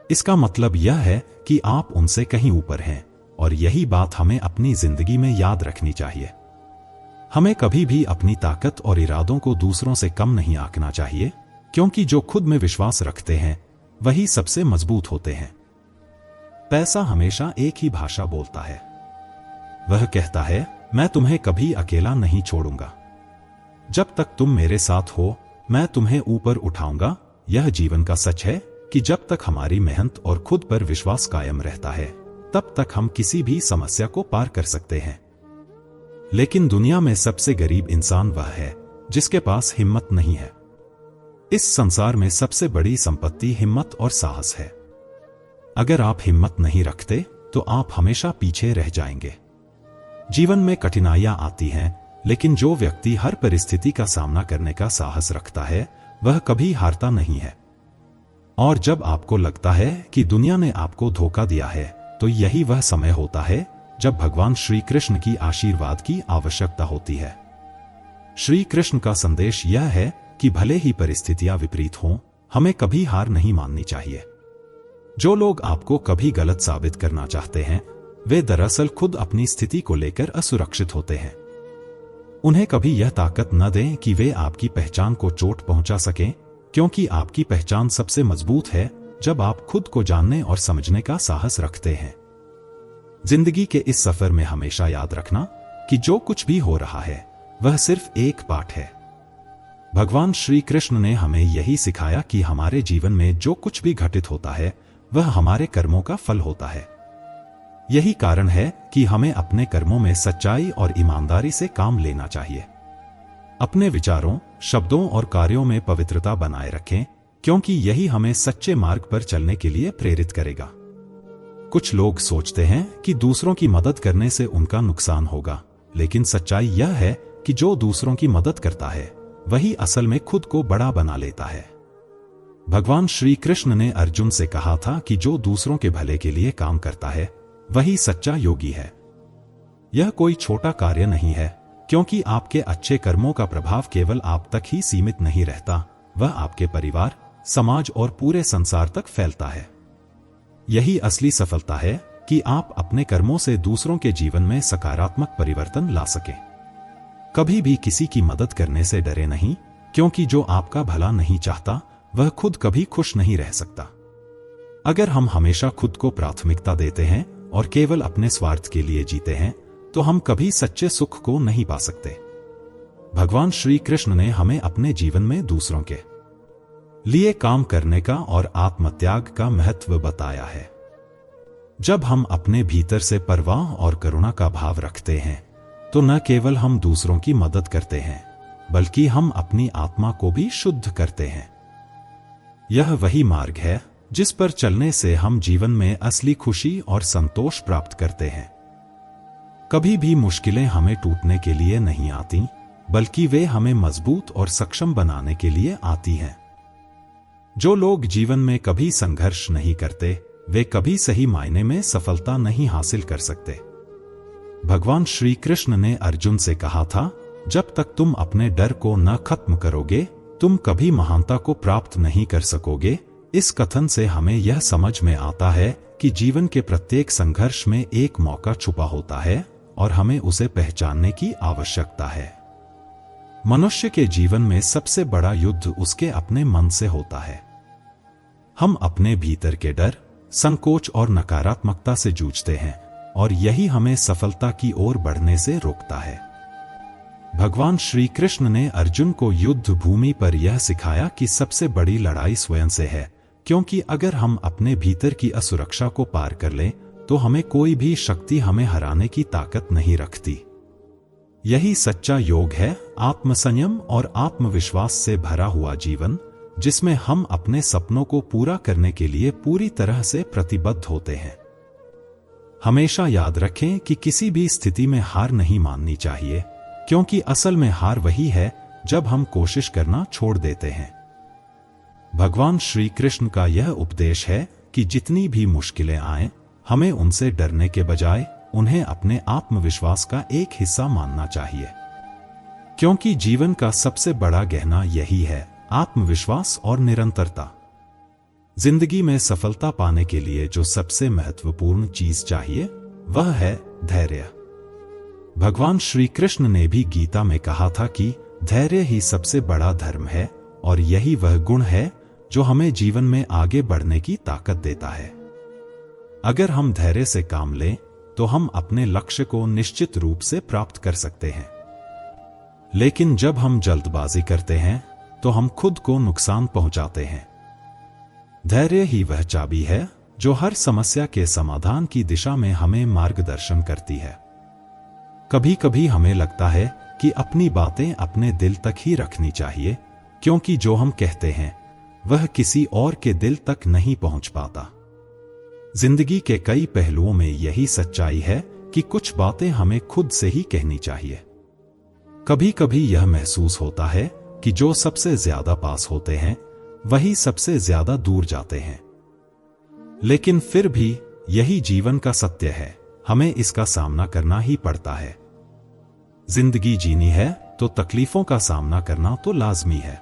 इसका मतलब यह है कि आप उनसे कहीं ऊपर हैं, और यही बात हमें अपनी जिंदगी में याद रखनी चाहिए। हमें कभी भी अपनी ताकत और इरादों को दूसरों से कम नहीं आंकना चाहिए, क्योंकि जो खुद में विश्वास रखते हैं वही सबसे मजबूत होते हैं। पैसा हमेशा एक ही भाषा बोलता है। वह कहता है, मैं तुम्हें कभी अकेला नहीं छोड़ूंगा। जब तक तुम मेरे साथ हो मैं तुम्हें ऊपर उठाऊंगा। यह जीवन का सच है कि जब तक हमारी मेहनत और खुद पर विश्वास कायम रहता है तब तक हम किसी भी समस्या को पार कर सकते हैं। लेकिन दुनिया में सबसे गरीब इंसान वह है जिसके पास हिम्मत नहीं है। इस संसार में सबसे बड़ी संपत्ति हिम्मत और साहस है। अगर आप हिम्मत नहीं रखते तो आप हमेशा पीछे रह जाएंगे। जीवन में कठिनाइयां आती हैं, लेकिन जो व्यक्ति हर परिस्थिति का सामना करने का साहस रखता है वह कभी हारता नहीं है। और जब आपको लगता है कि दुनिया ने आपको धोखा दिया है तो यही वह समय होता है जब भगवान श्री कृष्ण की आशीर्वाद की आवश्यकता होती है। श्री कृष्ण का संदेश यह है कि भले ही परिस्थितियां विपरीत हों, हमें कभी हार नहीं माननी चाहिए। जो लोग आपको कभी गलत साबित करना चाहते हैं वे दरअसल खुद अपनी स्थिति को लेकर असुरक्षित होते हैं। उन्हें कभी यह ताकत न दें कि वे आपकी पहचान को चोट पहुंचा सकें, क्योंकि आपकी पहचान सबसे मजबूत है जब आप खुद को जानने और समझने का साहस रखते हैं। जिंदगी के इस सफर में हमेशा याद रखना कि जो कुछ भी हो रहा है वह सिर्फ एक पाठ है। भगवान श्री कृष्ण ने हमें यही सिखाया कि हमारे जीवन में जो कुछ भी घटित होता है वह हमारे कर्मों का फल होता है। यही कारण है कि हमें अपने कर्मों में सच्चाई और ईमानदारी से काम लेना चाहिए। अपने विचारों, शब्दों और कार्यों में पवित्रता बनाए रखें, क्योंकि यही हमें सच्चे मार्ग पर चलने के लिए प्रेरित करेगा। कुछ लोग सोचते हैं कि दूसरों की मदद करने से उनका नुकसान होगा, लेकिन सच्चाई यह है कि जो दूसरों की मदद करता है वही असल में खुद को बड़ा बना लेता है। भगवान श्री कृष्ण ने अर्जुन से कहा था कि जो दूसरों के भले के लिए काम करता है वही सच्चा योगी है। यह कोई छोटा कार्य नहीं है, क्योंकि आपके अच्छे कर्मों का प्रभाव केवल आप तक ही सीमित नहीं रहता, वह आपके परिवार, समाज और पूरे संसार तक फैलता है। यही असली सफलता है कि आप अपने कर्मों से दूसरों के जीवन में सकारात्मक परिवर्तन ला सकें। कभी भी किसी की मदद करने से डरे नहीं, क्योंकि जो आपका भला नहीं चाहता वह खुद कभी खुश नहीं रह सकता। अगर हम हमेशा खुद को प्राथमिकता देते हैं और केवल अपने स्वार्थ के लिए जीते हैं, तो हम कभी सच्चे सुख को नहीं पा सकते। भगवान श्री कृष्ण ने हमें अपने जीवन में दूसरों के लिए काम करने का और आत्मत्याग का महत्व बताया है। जब हम अपने भीतर से परवाह और करुणा का भाव रखते हैं, तो न केवल हम दूसरों की मदद करते हैं, बल्कि हम अपनी आत्मा को भी शुद्ध करते हैं। यह वही मार्ग है जिस पर चलने से हम जीवन में असली खुशी और संतोष प्राप्त करते हैं। कभी भी मुश्किलें हमें टूटने के लिए नहीं आती, बल्कि वे हमें मजबूत और सक्षम बनाने के लिए आती हैं। जो लोग जीवन में कभी संघर्ष नहीं करते, वे कभी सही मायने में सफलता नहीं हासिल कर सकते। भगवान श्री कृष्ण ने अर्जुन से कहा था, जब तक तुम अपने डर को न खत्म करोगे, तुम कभी महानता को प्राप्त नहीं कर सकोगे। इस कथन से हमें यह समझ में आता है कि जीवन के प्रत्येक संघर्ष में एक मौका छुपा होता है और हमें उसे पहचानने की आवश्यकता है। मनुष्य के जीवन में सबसे बड़ा युद्ध उसके अपने मन से होता है। हम अपने भीतर के डर, संकोच और नकारात्मकता से जूझते हैं, और यही हमें सफलता की ओर बढ़ने से रोकता है। भगवान श्री कृष्ण ने अर्जुन को युद्ध भूमि पर यह सिखाया कि सबसे बड़ी लड़ाई स्वयं से है, क्योंकि अगर हम अपने भीतर की असुरक्षा को पार कर लें, तो हमें कोई भी शक्ति हमें हराने की ताकत नहीं रखती। यही सच्चा योग है, आत्मसंयम और आत्मविश्वास से भरा हुआ जीवन, जिसमें हम अपने सपनों को पूरा करने के लिए पूरी तरह से प्रतिबद्ध होते हैं। हमेशा याद रखें कि किसी भी स्थिति में हार नहीं माननी चाहिए, क्योंकि असल में हार वही है जब हम कोशिश करना छोड़ देते हैं। भगवान श्री कृष्ण का यह उपदेश है कि जितनी भी मुश्किलें आएं, हमें उनसे डरने के बजाय उन्हें अपने आत्मविश्वास का एक हिस्सा मानना चाहिए, क्योंकि जीवन का सबसे बड़ा गहना यही है, आत्मविश्वास और निरंतरता। जिंदगी में सफलता पाने के लिए जो सबसे महत्वपूर्ण चीज चाहिए वह है धैर्य। भगवान श्री कृष्ण ने भी गीता में कहा था कि धैर्य ही सबसे बड़ा धर्म है, और यही वह गुण है जो हमें जीवन में आगे बढ़ने की ताकत देता है। अगर हम धैर्य से काम लें, तो हम अपने लक्ष्य को निश्चित रूप से प्राप्त कर सकते हैं। लेकिन जब हम जल्दबाजी करते हैं, तो हम खुद को नुकसान पहुंचाते हैं। धैर्य ही वह चाबी है जो हर समस्या के समाधान की दिशा में हमें मार्गदर्शन करती है। कभी कभी हमें लगता है कि अपनी बातें अपने दिल तक ही रखनी चाहिए, क्योंकि जो हम कहते हैं वह किसी और के दिल तक नहीं पहुंच पाता। जिंदगी के कई पहलुओं में यही सच्चाई है कि कुछ बातें हमें खुद से ही कहनी चाहिए। कभी कभी यह महसूस होता है कि जो सबसे ज्यादा पास होते हैं वही सबसे ज्यादा दूर जाते हैं, लेकिन फिर भी यही जीवन का सत्य है, हमें इसका सामना करना ही पड़ता है। जिंदगी जीनी है तो तकलीफों का सामना करना तो लाजमी है।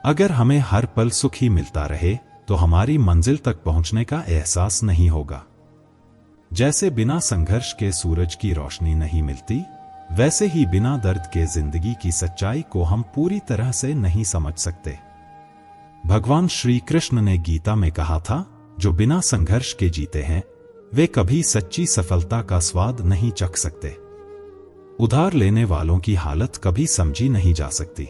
अगर हमें हर पल सुख ही मिलता रहे, तो हमारी मंजिल तक पहुंचने का एहसास नहीं होगा। जैसे बिना संघर्ष के सूरज की रोशनी नहीं मिलती, वैसे ही बिना दर्द के जिंदगी की सच्चाई को हम पूरी तरह से नहीं समझ सकते। भगवान श्री कृष्ण ने गीता में कहा था, जो बिना संघर्ष के जीते हैं वे कभी सच्ची सफलता का स्वाद नहीं चख सकते। उधार लेने वालों की हालत कभी समझी नहीं जा सकती।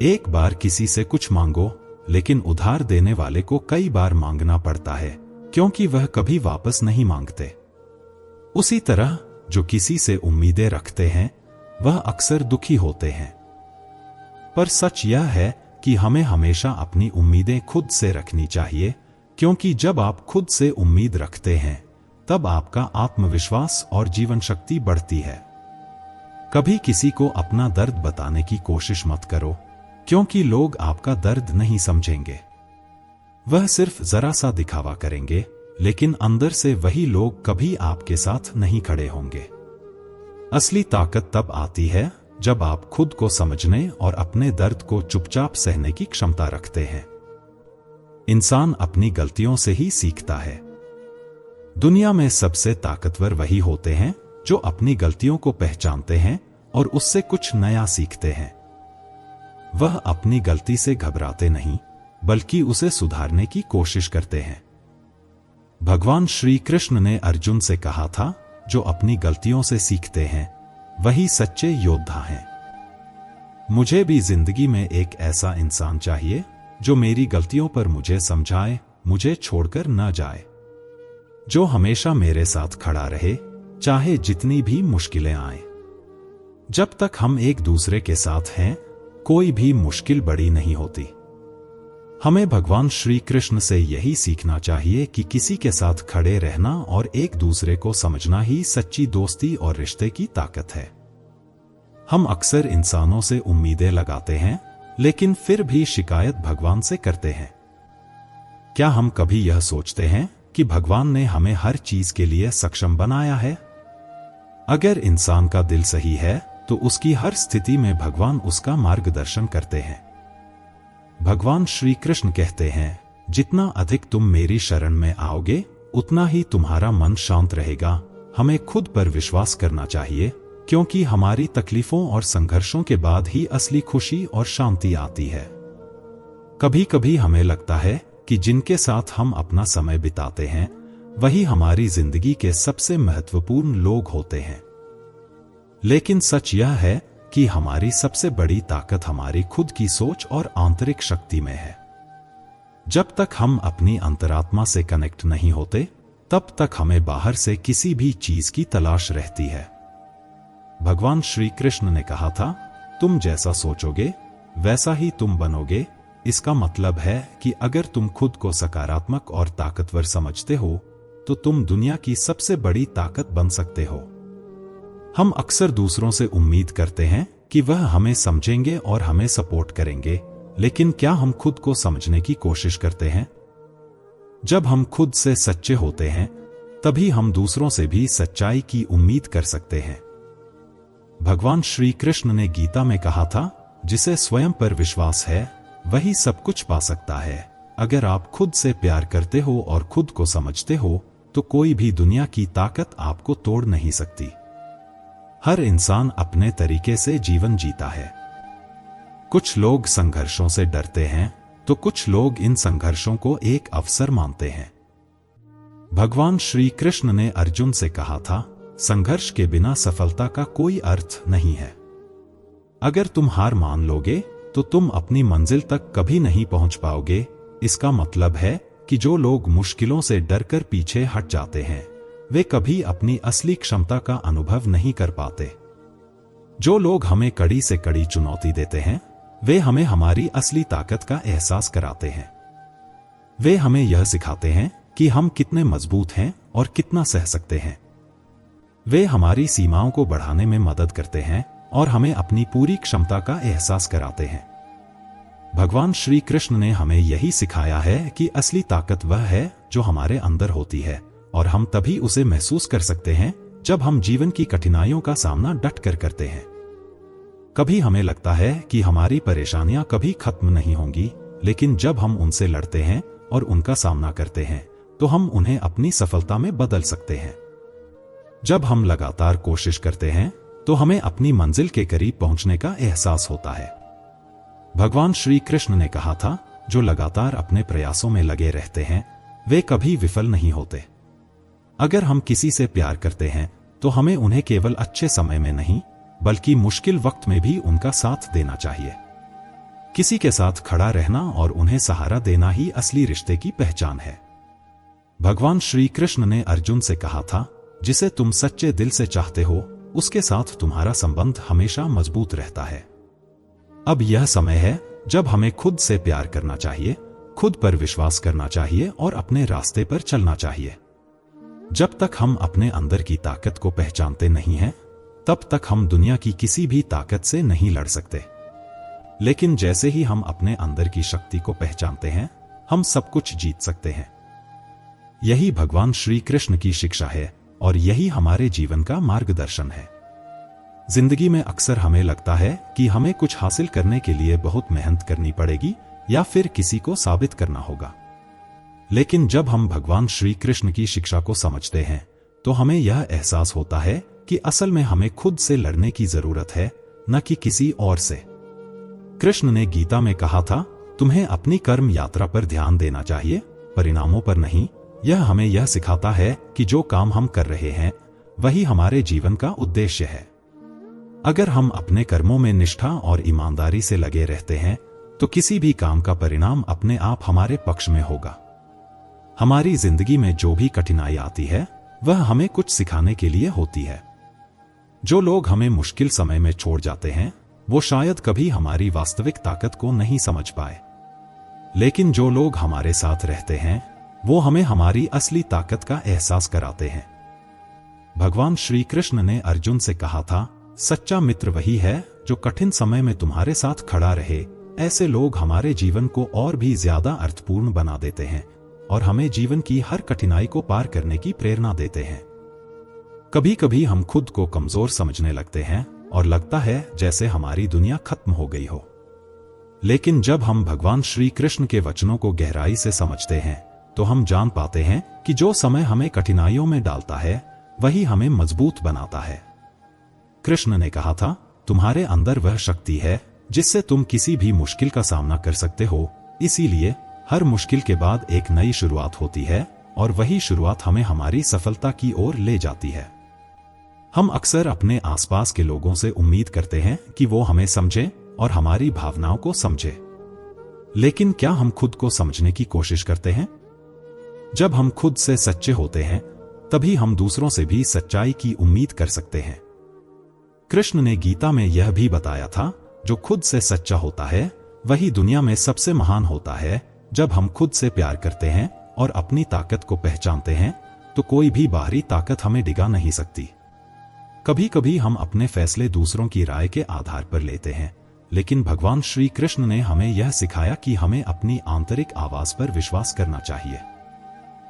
एक बार किसी से कुछ मांगो, लेकिन उधार देने वाले को कई बार मांगना पड़ता है, क्योंकि वह कभी वापस नहीं मांगते। उसी तरह जो किसी से उम्मीदें रखते हैं वह अक्सर दुखी होते हैं। पर सच यह है कि हमें हमेशा अपनी उम्मीदें खुद से रखनी चाहिए, क्योंकि जब आप खुद से उम्मीद रखते हैं तब आपका आत्मविश्वास और जीवन शक्ति बढ़ती है। कभी किसी को अपना दर्द बताने की कोशिश मत करो, क्योंकि लोग आपका दर्द नहीं समझेंगे। वह सिर्फ जरा सा दिखावा करेंगे, लेकिन अंदर से वही लोग कभी आपके साथ नहीं खड़े होंगे। असली ताकत तब आती है जब आप खुद को समझने और अपने दर्द को चुपचाप सहने की क्षमता रखते हैं। इंसान अपनी गलतियों से ही सीखता है। दुनिया में सबसे ताकतवर वही होते हैं जो अपनी गलतियों को पहचानते हैं और उससे कुछ नया सीखते हैं। वह अपनी गलती से घबराते नहीं, बल्कि उसे सुधारने की कोशिश करते हैं। भगवान श्री कृष्ण ने अर्जुन से कहा था, जो अपनी गलतियों से सीखते हैं वही सच्चे योद्धा हैं। मुझे भी जिंदगी में एक ऐसा इंसान चाहिए जो मेरी गलतियों पर मुझे समझाए, मुझे छोड़कर न जाए, जो हमेशा मेरे साथ खड़ा रहे, चाहे जितनी भी मुश्किलें आए। जब तक हम एक दूसरे के साथ हैं, कोई भी मुश्किल बड़ी नहीं होती। हमें भगवान श्री कृष्ण से यही सीखना चाहिए कि किसी के साथ खड़े रहना और एक दूसरे को समझना ही सच्ची दोस्ती और रिश्ते की ताकत है। हम अक्सर इंसानों से उम्मीदें लगाते हैं, लेकिन फिर भी शिकायत भगवान से करते हैं। क्या हम कभी यह सोचते हैं कि भगवान ने हमें हर चीज के लिए सक्षम बनाया है? अगर इंसान का दिल सही है तो उसकी हर स्थिति में भगवान उसका मार्गदर्शन करते हैं। भगवान श्री कृष्ण कहते हैं, जितना अधिक तुम मेरी शरण में आओगे उतना ही तुम्हारा मन शांत रहेगा। हमें खुद पर विश्वास करना चाहिए, क्योंकि हमारी तकलीफों और संघर्षों के बाद ही असली खुशी और शांति आती है। कभी कभी हमें लगता है कि जिनके साथ हम अपना समय बिताते हैं वही हमारी जिंदगी के सबसे महत्वपूर्ण लोग होते हैं। लेकिन सच यह है कि हमारी सबसे बड़ी ताकत हमारी खुद की सोच और आंतरिक शक्ति में है। जब तक हम अपनी अंतरात्मा से कनेक्ट नहीं होते, तब तक हमें बाहर से किसी भी चीज की तलाश रहती है। भगवान श्री कृष्ण ने कहा था, तुम जैसा सोचोगे वैसा ही तुम बनोगे। इसका मतलब है कि अगर तुम खुद को सकारात्मक और ताकतवर समझते हो तो तुम दुनिया की सबसे बड़ी ताकत बन सकते हो। हम अक्सर दूसरों से उम्मीद करते हैं कि वह हमें समझेंगे और हमें सपोर्ट करेंगे, लेकिन क्या हम खुद को समझने की कोशिश करते हैं? जब हम खुद से सच्चे होते हैं, तभी हम दूसरों से भी सच्चाई की उम्मीद कर सकते हैं। भगवान श्री कृष्ण ने गीता में कहा था, जिसे स्वयं पर विश्वास है वही सब कुछ पा सकता है। अगर आप खुद से प्यार करते हो और खुद को समझते हो तो कोई भी दुनिया की ताकत आपको तोड़ नहीं सकती। हर इंसान अपने तरीके से जीवन जीता है। कुछ लोग संघर्षों से डरते हैं तो कुछ लोग इन संघर्षों को एक अवसर मानते हैं। भगवान श्री कृष्ण ने अर्जुन से कहा था, संघर्ष के बिना सफलता का कोई अर्थ नहीं है। अगर तुम हार मान लोगे तो तुम अपनी मंजिल तक कभी नहीं पहुंच पाओगे। इसका मतलब है कि जो लोग मुश्किलों से डरकर पीछे हट जाते हैं वे कभी अपनी असली क्षमता का अनुभव नहीं कर पाते। जो लोग हमें कड़ी से कड़ी चुनौती देते हैं वे हमें हमारी असली ताकत का एहसास कराते हैं। वे हमें यह सिखाते हैं कि हम कितने मजबूत हैं और कितना सह सकते हैं। वे हमारी सीमाओं को बढ़ाने में मदद करते हैं और हमें अपनी पूरी क्षमता का एहसास कराते हैं। भगवान श्री कृष्ण ने हमें यही सिखाया है कि असली ताकत वह है जो हमारे अंदर होती है, और हम तभी उसे महसूस कर सकते हैं जब हम जीवन की कठिनाइयों का सामना डट कर करते हैं। कभी हमें लगता है कि हमारी परेशानियां कभी खत्म नहीं होंगी, लेकिन जब हम उनसे लड़ते हैं और उनका सामना करते हैं तो हम उन्हें अपनी सफलता में बदल सकते हैं। जब हम लगातार कोशिश करते हैं तो हमें अपनी मंजिल के करीब पहुंचने का एहसास होता है। भगवान श्री कृष्ण ने कहा था, जो लगातार अपने प्रयासों में लगे रहते हैं वे कभी विफल नहीं होते। अगर हम किसी से प्यार करते हैं तो हमें उन्हें केवल अच्छे समय में नहीं बल्कि मुश्किल वक्त में भी उनका साथ देना चाहिए। किसी के साथ खड़ा रहना और उन्हें सहारा देना ही असली रिश्ते की पहचान है। भगवान श्री कृष्ण ने अर्जुन से कहा था, जिसे तुम सच्चे दिल से चाहते हो उसके साथ तुम्हारा संबंध हमेशा मजबूत रहता है। अब यह समय है जब हमें खुद से प्यार करना चाहिए, खुद पर विश्वास करना चाहिए और अपने रास्ते पर चलना चाहिए। जब तक हम अपने अंदर की ताकत को पहचानते नहीं हैं, तब तक हम दुनिया की किसी भी ताकत से नहीं लड़ सकते। लेकिन जैसे ही हम अपने अंदर की शक्ति को पहचानते हैं, हम सब कुछ जीत सकते हैं। यही भगवान श्री कृष्ण की शिक्षा है और यही हमारे जीवन का मार्गदर्शन है। जिंदगी में अक्सर हमें लगता है कि हमें कुछ हासिल करने के लिए बहुत मेहनत करनी पड़ेगी या फिर किसी को साबित करना होगा। लेकिन जब हम भगवान श्री कृष्ण की शिक्षा को समझते हैं, तो हमें यह एहसास होता है कि असल में हमें खुद से लड़ने की जरूरत है, न कि किसी और से। कृष्ण ने गीता में कहा था, तुम्हें अपनी कर्म यात्रा पर ध्यान देना चाहिए, परिणामों पर नहीं। यह हमें यह सिखाता है कि जो काम हम कर रहे हैं वही हमारे जीवन का उद्देश्य है। अगर हम अपने कर्मों में निष्ठा और ईमानदारी से लगे रहते हैं, तो किसी भी काम का परिणाम अपने आप हमारे पक्ष में होगा। हमारी जिंदगी में जो भी कठिनाई आती है, वह हमें कुछ सिखाने के लिए होती है। जो लोग हमें मुश्किल समय में छोड़ जाते हैं, वो शायद कभी हमारी वास्तविक ताकत को नहीं समझ पाए। लेकिन जो लोग हमारे साथ रहते हैं, वो हमें हमारी असली ताकत का एहसास कराते हैं। भगवान श्री कृष्ण ने अर्जुन से कहा था, सच्चा मित्र वही है जो कठिन समय में तुम्हारे साथ खड़ा रहे। ऐसे लोग हमारे जीवन को और भी ज्यादा अर्थपूर्ण बना देते हैं और हमें जीवन की हर कठिनाई को पार करने की प्रेरणा देते हैं। कभी कभी हम खुद को कमजोर समझने लगते हैं और लगता है जैसे हमारी दुनिया खत्म हो गई हो। लेकिन जब हम भगवान श्री कृष्ण के वचनों को गहराई से समझते हैं, तो हम जान पाते हैं कि जो समय हमें कठिनाइयों में डालता है, वही हमें मजबूत बनाता है। कृष्ण ने कहा था, तुम्हारे अंदर वह शक्ति है जिससे तुम किसी भी मुश्किल का सामना कर सकते हो। इसीलिए हर मुश्किल के बाद एक नई शुरुआत होती है और वही शुरुआत हमें हमारी सफलता की ओर ले जाती है। हम अक्सर अपने आसपास के लोगों से उम्मीद करते हैं कि वो हमें समझे और हमारी भावनाओं को समझे। लेकिन क्या हम खुद को समझने की कोशिश करते हैं? जब हम खुद से सच्चे होते हैं, तभी हम दूसरों से भी सच्चाई की उम्मीद कर सकते हैं। कृष्ण ने गीता में यह भी बताया था, जो खुद से सच्चा होता है वही दुनिया में सबसे महान होता है। जब हम खुद से प्यार करते हैं और अपनी ताकत को पहचानते हैं, तो कोई भी बाहरी ताकत हमें डिगा नहीं सकती। कभी कभी हम अपने फैसले दूसरों की राय के आधार पर लेते हैं, लेकिन भगवान श्री कृष्ण ने हमें यह सिखाया कि हमें अपनी आंतरिक आवाज पर विश्वास करना चाहिए।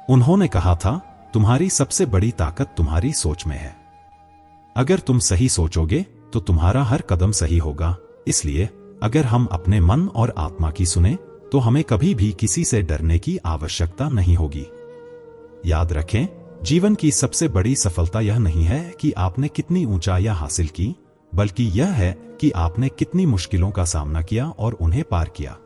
उन्होंने कहा था, तुम्हारी सबसे बड़ी ताकत तुम्हारी सोच में है। अगर तुम सही सोचोगे तो तुम्हारा हर कदम सही होगा। इसलिए अगर हम अपने मन और आत्मा की सुने, तो हमें कभी भी किसी से डरने की आवश्यकता नहीं होगी। याद रखें, जीवन की सबसे बड़ी सफलता यह नहीं है कि आपने कितनी ऊंचाइयां हासिल की, बल्कि यह है कि आपने कितनी मुश्किलों का सामना किया और उन्हें पार किया।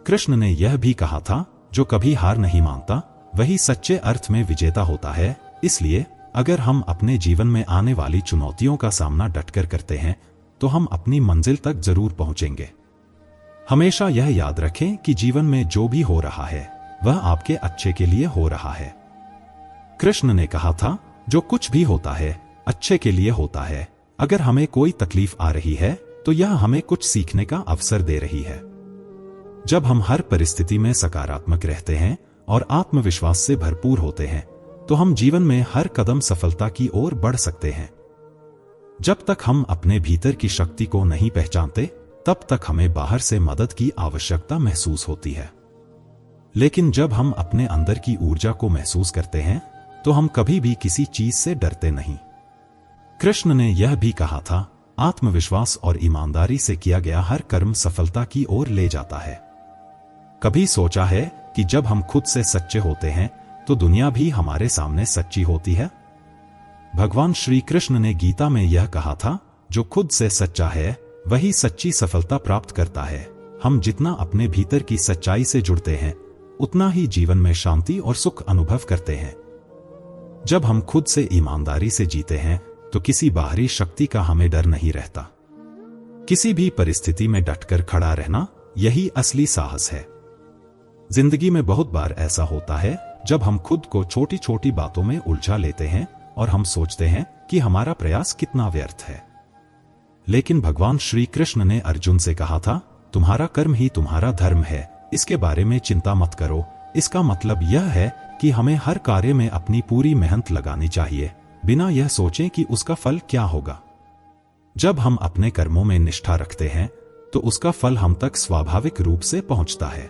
कृष्ण ने यह भी कहा था, जो कभी हार नहीं मानता वही सच्चे अर्थ में विजेता होता है। इसलिए अगर हम अपने जीवन में आने वाली चुनौतियों का सामना डटकर करते हैं, तो हम अपनी मंजिल तक जरूर पहुंचेंगे। हमेशा यह याद रखें कि जीवन में जो भी हो रहा है, वह आपके अच्छे के लिए हो रहा है। कृष्ण ने कहा था, जो कुछ भी होता है अच्छे के लिए होता है। अगर हमें कोई तकलीफ आ रही है, तो यह हमें कुछ सीखने का अवसर दे रही है। जब हम हर परिस्थिति में सकारात्मक रहते हैं और आत्मविश्वास से भरपूर होते हैं, तो हम जीवन में हर कदम सफलता की ओर बढ़ सकते हैं। जब तक हम अपने भीतर की शक्ति को नहीं पहचानते, तब तक हमें बाहर से मदद की आवश्यकता महसूस होती है। लेकिन जब हम अपने अंदर की ऊर्जा को महसूस करते हैं, तो हम कभी भी किसी चीज से डरते नहीं। कृष्ण ने यह भी कहा था, आत्मविश्वास और ईमानदारी से किया गया हर कर्म सफलता की ओर ले जाता है। कभी सोचा है कि जब हम खुद से सच्चे होते हैं, तो दुनिया भी हमारे सामने सच्ची होती है? भगवान श्री कृष्ण ने गीता में यह कहा था, जो खुद से सच्चा है वही सच्ची सफलता प्राप्त करता है। हम जितना अपने भीतर की सच्चाई से जुड़ते हैं, उतना ही जीवन में शांति और सुख अनुभव करते हैं। जब हम खुद से ईमानदारी से जीते हैं, तो किसी बाहरी शक्ति का हमें डर नहीं रहता। किसी भी परिस्थिति में डटकर खड़ा रहना, यही असली साहस है। जिंदगी में बहुत बार ऐसा होता है, जब हम खुद को छोटी छोटी बातों में उलझा लेते हैं और हम सोचते हैं कि हमारा प्रयास कितना व्यर्थ है। लेकिन भगवान श्री कृष्ण ने अर्जुन से कहा था, तुम्हारा कर्म ही तुम्हारा धर्म है, इसके बारे में चिंता मत करो। इसका मतलब यह है कि हमें हर कार्य में अपनी पूरी मेहनत लगानी चाहिए, बिना यह सोचें कि उसका फल क्या होगा। जब हम अपने कर्मों में निष्ठा रखते हैं तो उसका फल हम तक स्वाभाविक रूप से पहुंचता है।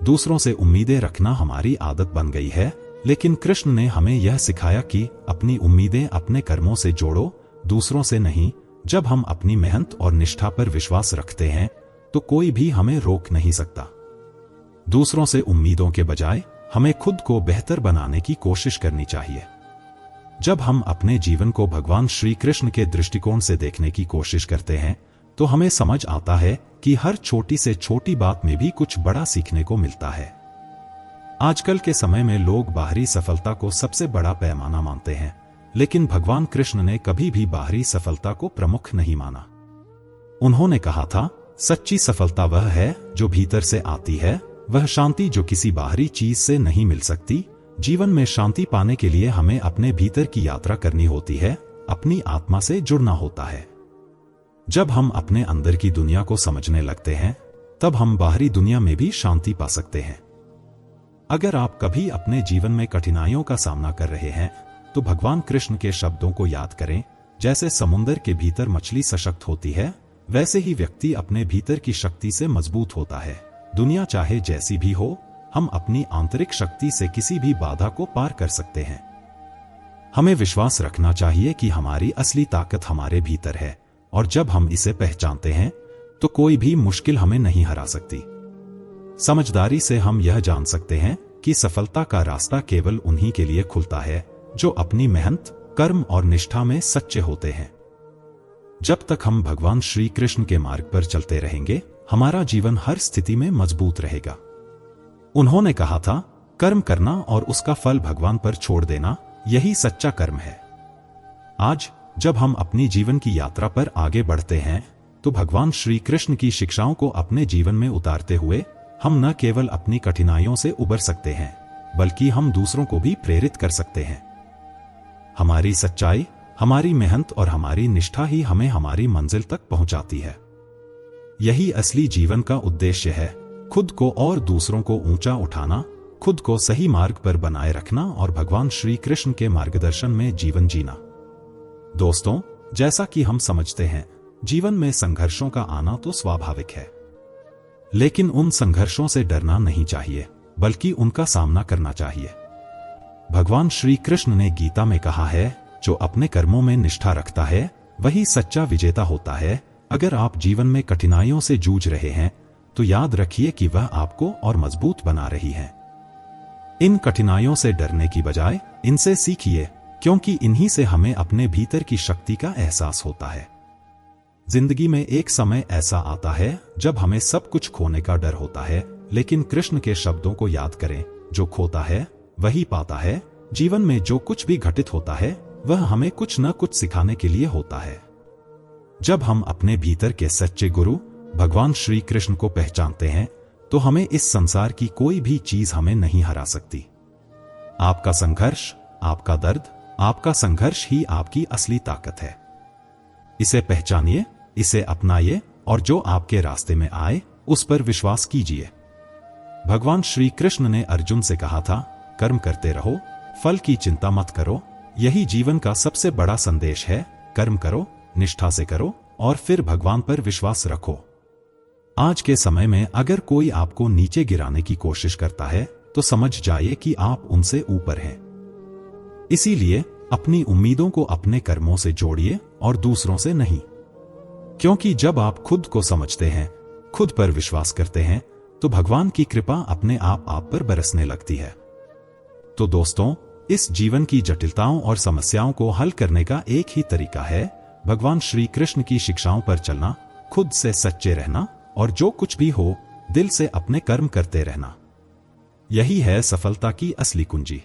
दूसरों से उम्मीदें रखना हमारी आदत बन गई है, लेकिन कृष्ण ने हमें यह सिखाया कि अपनी उम्मीदें अपने कर्मों से जोड़ो, दूसरों से नहीं। जब हम अपनी मेहनत और निष्ठा पर विश्वास रखते हैं तो कोई भी हमें रोक नहीं सकता। दूसरों से उम्मीदों के बजाय हमें खुद को बेहतर बनाने की कोशिश करनी चाहिए। जब हम अपने जीवन को भगवान श्री कृष्ण के दृष्टिकोण से देखने की कोशिश करते हैं तो हमें समझ आता है कि हर छोटी से छोटी बात में भी कुछ बड़ा सीखने को मिलता है। आजकल के समय में लोग बाहरी सफलता को सबसे बड़ा पैमाना मानते हैं, लेकिन भगवान कृष्ण ने कभी भी बाहरी सफलता को प्रमुख नहीं माना। उन्होंने कहा था, सच्ची सफलता वह है जो भीतर से आती है, वह शांति जो किसी बाहरी चीज से नहीं मिल सकती। जीवन में शांति पाने के लिए हमें अपने भीतर की यात्रा करनी होती है, अपनी आत्मा से जुड़ना होता है। जब हम अपने अंदर की दुनिया को समझने लगते हैं तब हम बाहरी दुनिया में भी शांति पा सकते हैं। अगर आप कभी अपने जीवन में कठिनाइयों का सामना कर रहे हैं तो भगवान कृष्ण के शब्दों को याद करें, जैसे समुद्र के भीतर मछली सशक्त होती है, वैसे ही व्यक्ति अपने भीतर की शक्ति से मजबूत होता है। दुनिया चाहे जैसी भी हो, हम अपनी आंतरिक शक्ति से किसी भी बाधा को पार कर सकते हैं। हमें विश्वास रखना चाहिए कि हमारी असली ताकत हमारे भीतर है, और जब हम इसे पहचानते हैं तो कोई भी मुश्किल हमें नहीं हरा सकती। समझदारी से हम यह जान सकते हैं कि सफलता का रास्ता केवल उन्हीं के लिए खुलता है जो अपनी मेहनत, कर्म और निष्ठा में सच्चे होते हैं। जब तक हम भगवान श्री कृष्ण के मार्ग पर चलते रहेंगे, हमारा जीवन हर स्थिति में मजबूत रहेगा। उन्होंने कहा था, कर्म करना और उसका फल भगवान पर छोड़ देना, यही सच्चा कर्म है। आज जब हम अपनी जीवन की यात्रा पर आगे बढ़ते हैं तो भगवान श्री कृष्ण की शिक्षाओं को अपने जीवन में उतारते हुए हम न केवल अपनी कठिनाइयों से उबर सकते हैं, बल्कि हम दूसरों को भी प्रेरित कर सकते हैं। हमारी सच्चाई, हमारी मेहनत और हमारी निष्ठा ही हमें हमारी मंजिल तक पहुंचाती है। यही असली जीवन का उद्देश्य है, खुद को और दूसरों को ऊंचा उठाना, खुद को सही मार्ग पर बनाए रखना और भगवान श्री कृष्ण के मार्गदर्शन में जीवन जीना। दोस्तों, जैसा कि हम समझते हैं, जीवन में संघर्षों का आना तो स्वाभाविक है, लेकिन उन संघर्षों से डरना नहीं चाहिए, बल्कि उनका सामना करना चाहिए। भगवान श्री कृष्ण ने गीता में कहा है, जो अपने कर्मों में निष्ठा रखता है वही सच्चा विजेता होता है। अगर आप जीवन में कठिनाइयों से जूझ रहे हैं तो याद रखिए कि वह आपको और मजबूत बना रही है। इन कठिनाइयों से डरने की बजाय इनसे सीखिए, क्योंकि इन्हीं से हमें अपने भीतर की शक्ति का एहसास होता है। जिंदगी में एक समय ऐसा आता है जब हमें सब कुछ खोने का डर होता है, लेकिन कृष्ण के शब्दों को याद करें, जो खोता है वही पाता है। जीवन में जो कुछ भी घटित होता है वह हमें कुछ न कुछ सिखाने के लिए होता है। जब हम अपने भीतर के सच्चे गुरु भगवान श्री कृष्ण को पहचानते हैं तो हमें इस संसार की कोई भी चीज हमें नहीं हरा सकती। आपका संघर्ष, आपका दर्द, आपका संघर्ष ही आपकी असली ताकत है। इसे पहचानिए, इसे अपनाइए और जो आपके रास्ते में आए उस पर विश्वास कीजिए। भगवान श्री कृष्ण ने अर्जुन से कहा था, कर्म करते रहो, फल की चिंता मत करो। यही जीवन का सबसे बड़ा संदेश है। कर्म करो, निष्ठा से करो और फिर भगवान पर विश्वास रखो। आज के समय में अगर कोई आपको नीचे गिराने की कोशिश करता है तो समझ जाइए कि आप उनसे ऊपर हैं। इसीलिए अपनी उम्मीदों को अपने कर्मों से जोड़िए और दूसरों से नहीं, क्योंकि जब आप खुद को समझते हैं, खुद पर विश्वास करते हैं, तो भगवान की कृपा अपने आप पर बरसने लगती है। तो दोस्तों, इस जीवन की जटिलताओं और समस्याओं को हल करने का एक ही तरीका है, भगवान श्री कृष्ण की शिक्षाओं पर चलना, खुद से सच्चे रहना और जो कुछ भी हो दिल से अपने कर्म करते रहना। यही है सफलता की असली कुंजी।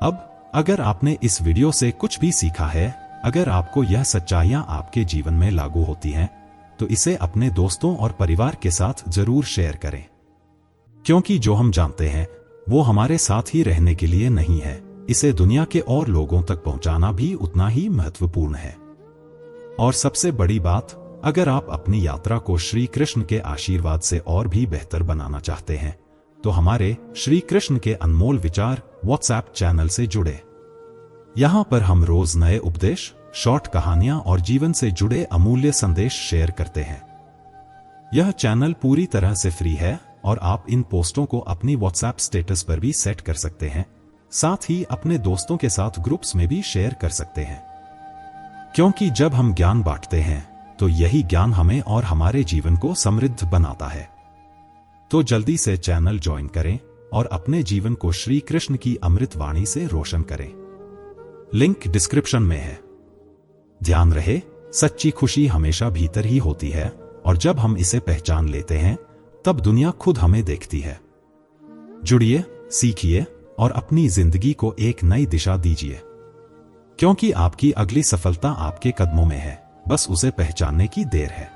अब अगर आपने इस वीडियो से कुछ भी सीखा है, अगर आपको यह सच्चाइयां आपके जीवन में लागू होती हैं, तो इसे अपने दोस्तों और परिवार के साथ जरूर शेयर करें, क्योंकि जो हम जानते हैं वो हमारे साथ ही रहने के लिए नहीं है, इसे दुनिया के और लोगों तक पहुंचाना भी उतना ही महत्वपूर्ण है। और सबसे बड़ी बात, अगर आप अपनी यात्रा को श्री कृष्ण के आशीर्वाद से और भी बेहतर बनाना चाहते हैं तो हमारे श्री कृष्ण के अनमोल विचार व्हाट्सएप चैनल से जुड़े। यहां पर हम रोज नए उपदेश, शॉर्ट कहानियां और जीवन से जुड़े अमूल्य संदेश शेयर करते हैं। यह चैनल पूरी तरह से फ्री है और आप इन पोस्टों को अपनी व्हाट्सएप स्टेटस पर भी सेट कर सकते हैं, साथ ही अपने दोस्तों के साथ ग्रुप्स में भी शेयर कर सकते हैं। क्योंकि जब हम ज्ञान बांटते हैं तो यही ज्ञान हमें और हमारे जीवन को समृद्ध बनाता है। तो जल्दी से चैनल ज्वाइन करें और अपने जीवन को श्री कृष्ण की अमृत वाणी से रोशन करें। लिंक डिस्क्रिप्शन में है। ध्यान रहे, सच्ची खुशी हमेशा भीतर ही होती है और जब हम इसे पहचान लेते हैं तब दुनिया खुद हमें देखती है। जुड़िए, सीखिए और अपनी जिंदगी को एक नई दिशा दीजिए, क्योंकि आपकी अगली सफलता आपके कदमों में है, बस उसे पहचानने की देर है।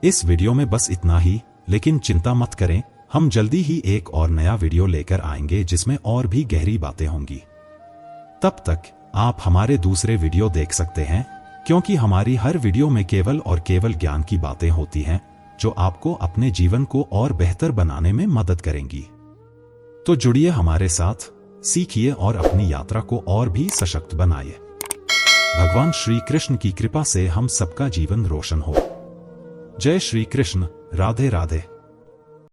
इस वीडियो में बस इतना ही, लेकिन चिंता मत करें, हम जल्दी ही एक और नया वीडियो लेकर आएंगे जिसमें और भी गहरी बातें होंगी। तब तक आप हमारे दूसरे वीडियो देख सकते हैं, क्योंकि हमारी हर वीडियो में केवल और केवल ज्ञान की बातें होती हैं जो आपको अपने जीवन को और बेहतर बनाने में मदद करेंगी। तो जुड़िए हमारे साथ, सीखिए और अपनी यात्रा को और भी सशक्त बनाइए। भगवान श्री कृष्ण की कृपा से हम सबका जीवन रोशन हो। जय श्री कृष्ण। राधे राधे।